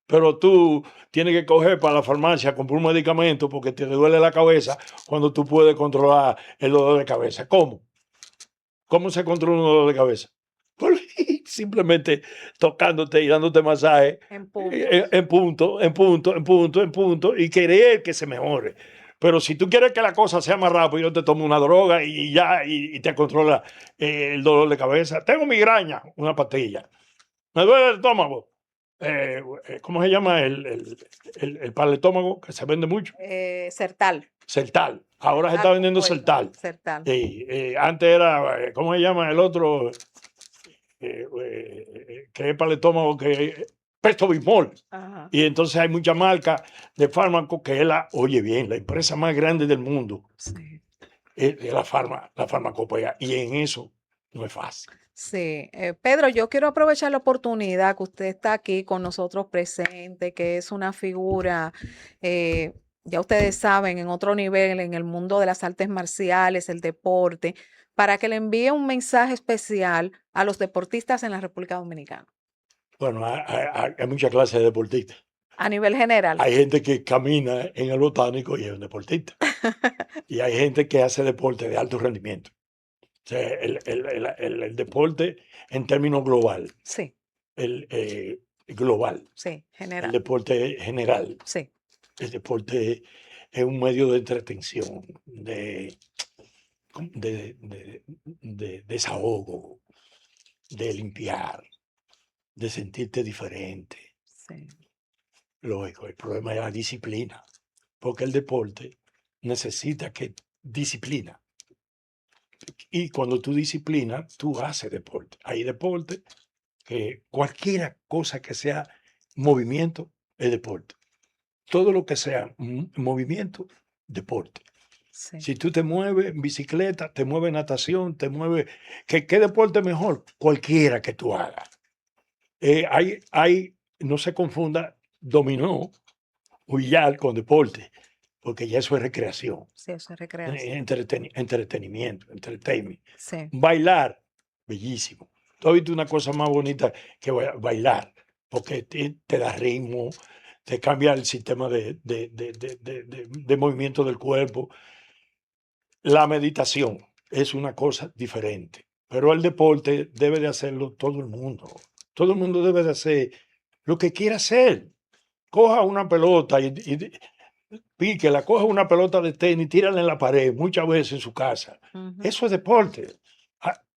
Pero tú tienes que coger para la farmacia, comprar un medicamento porque te duele la cabeza cuando tú puedes controlar el dolor de cabeza. ¿Cómo? ¿Cómo se controla un dolor de cabeza? Pues, simplemente tocándote y dándote masaje en punto y querer que se mejore. Pero si tú quieres que la cosa sea más rápido, yo te tomo una droga y ya y te controla el dolor de cabeza. Tengo migraña, una pastilla. Me duele el estómago. ¿Cómo se llama el para el estómago que se vende mucho? Sertal. Sertal. Ahora se está vendiendo Sertal. Sertal. Antes era, ¿cómo se llama el otro? Que es para el estómago, que Pesto Bismol. Y entonces hay mucha marca de fármacos que es oye bien, la empresa más grande del mundo. Sí. Es la farmacopea. Y en eso no es fácil. Sí, Pedro, yo quiero aprovechar la oportunidad que usted está aquí con nosotros presente, que es una figura, ya ustedes saben, en otro nivel en el mundo de las artes marciales, el deporte, para que le envíe un mensaje especial a los deportistas en la República Dominicana. Bueno, hay muchas clases de deportistas. A nivel general. Hay gente que camina en el botánico y es un deportista. Y hay gente que hace deporte de alto rendimiento. O sea, el deporte en términos global. Sí. Global. Sí, general. El deporte general. Sí. El deporte es un medio de entretención, de desahogo, de limpiar, de sentirte diferente. Sí. Lógico, el problema es la disciplina, porque el deporte necesita disciplina. Y cuando tú disciplinas, tú haces deporte. Hay deporte que cualquier cosa que sea movimiento es deporte. Todo lo que sea movimiento, deporte. Sí. Si tú te mueves en bicicleta, te mueves en natación, te mueves... ¿Qué deporte mejor? Cualquiera que tú hagas. No se confunda dominó o billar con deporte, porque ya eso es recreación. Sí, eso es recreación. Entretenimiento, entertainment. Sí. Bailar, bellísimo. ¿Tú has visto una cosa más bonita que bailar? Porque te da ritmo, te cambia el sistema de movimiento del cuerpo. La meditación es una cosa diferente, pero el deporte debe de hacerlo todo el mundo. Todo el mundo debe de hacer lo que quiera hacer. Coja una pelota y píquela, coja una pelota de tenis, tírala en la pared, muchas veces en su casa. Eso es deporte.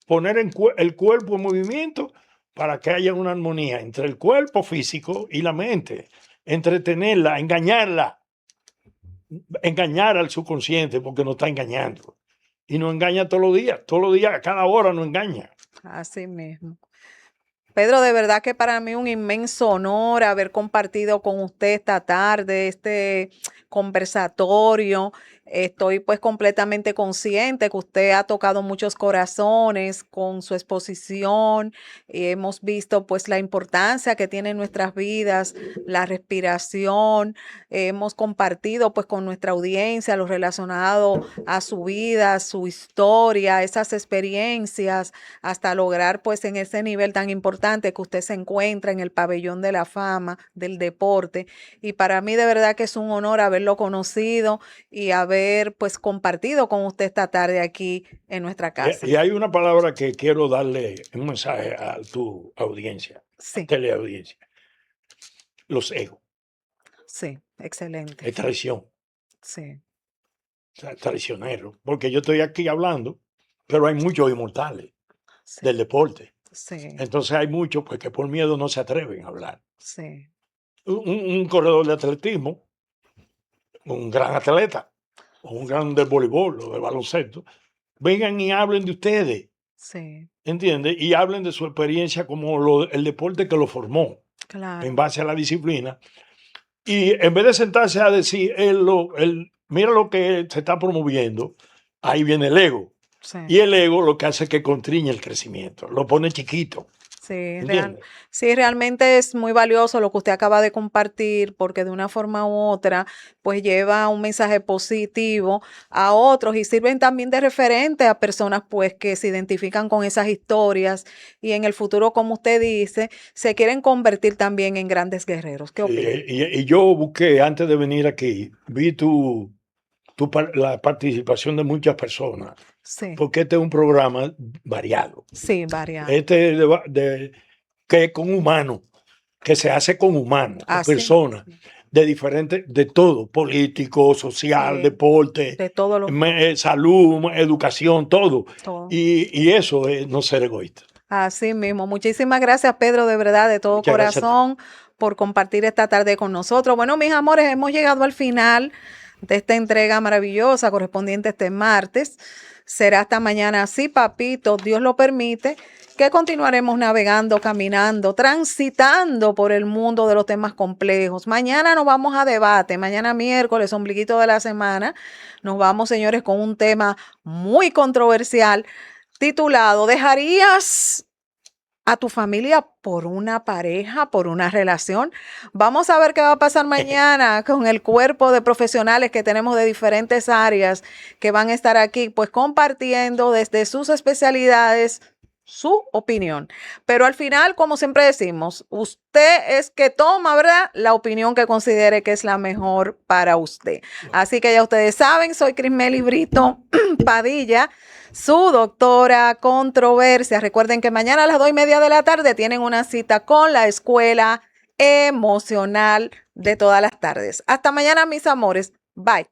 Poner el cuerpo en movimiento para que haya una armonía entre el cuerpo físico y la mente. Entretenerla, engañar al subconsciente porque nos está engañando. Y nos engaña todos los días, a cada hora nos engaña. Así mismo. Pedro, de verdad que para mí un inmenso honor haber compartido con usted esta tarde, este conversatorio. Estoy pues completamente consciente que usted ha tocado muchos corazones con su exposición. Hemos visto pues la importancia que tiene en nuestras vidas, la respiración. Hemos compartido pues con nuestra audiencia lo relacionado a su vida, su historia, esas experiencias, hasta lograr pues en ese nivel tan importante que usted se encuentra en el pabellón de la fama del deporte. Y para mí de verdad que es un honor haberlo conocido y haber haber pues compartido con usted esta tarde aquí en nuestra casa. Y hay una palabra que quiero darle un mensaje a tu audiencia, Sí, teleaudiencia. Los egos. sí, excelente. Es traición. Sí, O sea, traicionero. Porque yo estoy aquí hablando, pero hay muchos inmortales sí, del deporte. sí, Entonces hay muchos pues, que por miedo no se atreven a hablar. sí, Un corredor de atletismo, un gran atleta, o un gran del voleibol o del baloncesto, vengan y hablen de ustedes, sí, ¿entiendes? Y hablen de su experiencia como el deporte que lo formó en claro, base a la disciplina. Y en vez de sentarse a decir, mira lo que se está promoviendo, ahí viene el ego. sí. Y el ego lo que hace es que contriñe el crecimiento, lo pone chiquito, Sí, ¿entiendes? sí, realmente es muy valioso lo que usted acaba de compartir porque de una forma u otra pues lleva un mensaje positivo a otros y sirven también de referente a personas pues que se identifican con esas historias y en el futuro, como usted dice, se quieren convertir también en grandes guerreros. ¿Qué Sí, opina? y yo busqué, antes de venir aquí, vi la participación de muchas personas, Sí, porque este es un programa variado. sí, variado. Este es que es con humanos, que se hace con humanos, con Así, personas de diferentes, de todo, político, social, sí, deporte, de todo lo, salud, educación, todo. todo. Y eso es no ser egoísta. Así mismo. Muchísimas gracias, Pedro, de verdad, de todo Muchas gracias a ti. corazón, por compartir esta tarde con nosotros. Bueno, mis amores, hemos llegado al final de esta entrega maravillosa correspondiente este martes. Será hasta mañana, sí, papito, Dios lo permite, que continuaremos navegando, caminando, transitando por el mundo de los temas complejos. Mañana nos vamos a debate, mañana miércoles, ombliguito de la semana, nos vamos, señores, con un tema muy controversial titulado ¿Dejarías a tu familia por una pareja, por una relación? Vamos a ver qué va a pasar mañana con el cuerpo de profesionales que tenemos de diferentes áreas que van a estar aquí, pues compartiendo desde sus especialidades su opinión. Pero al final, como siempre decimos, usted es que toma, ¿verdad?, la opinión que considere que es la mejor para usted. Así que ya ustedes saben, soy Crismeli Brito Padilla, su doctora controversia. Recuerden que mañana a las 2:30 de la tarde tienen una cita con la escuela emocional de todas las tardes. Hasta mañana, mis amores. Bye.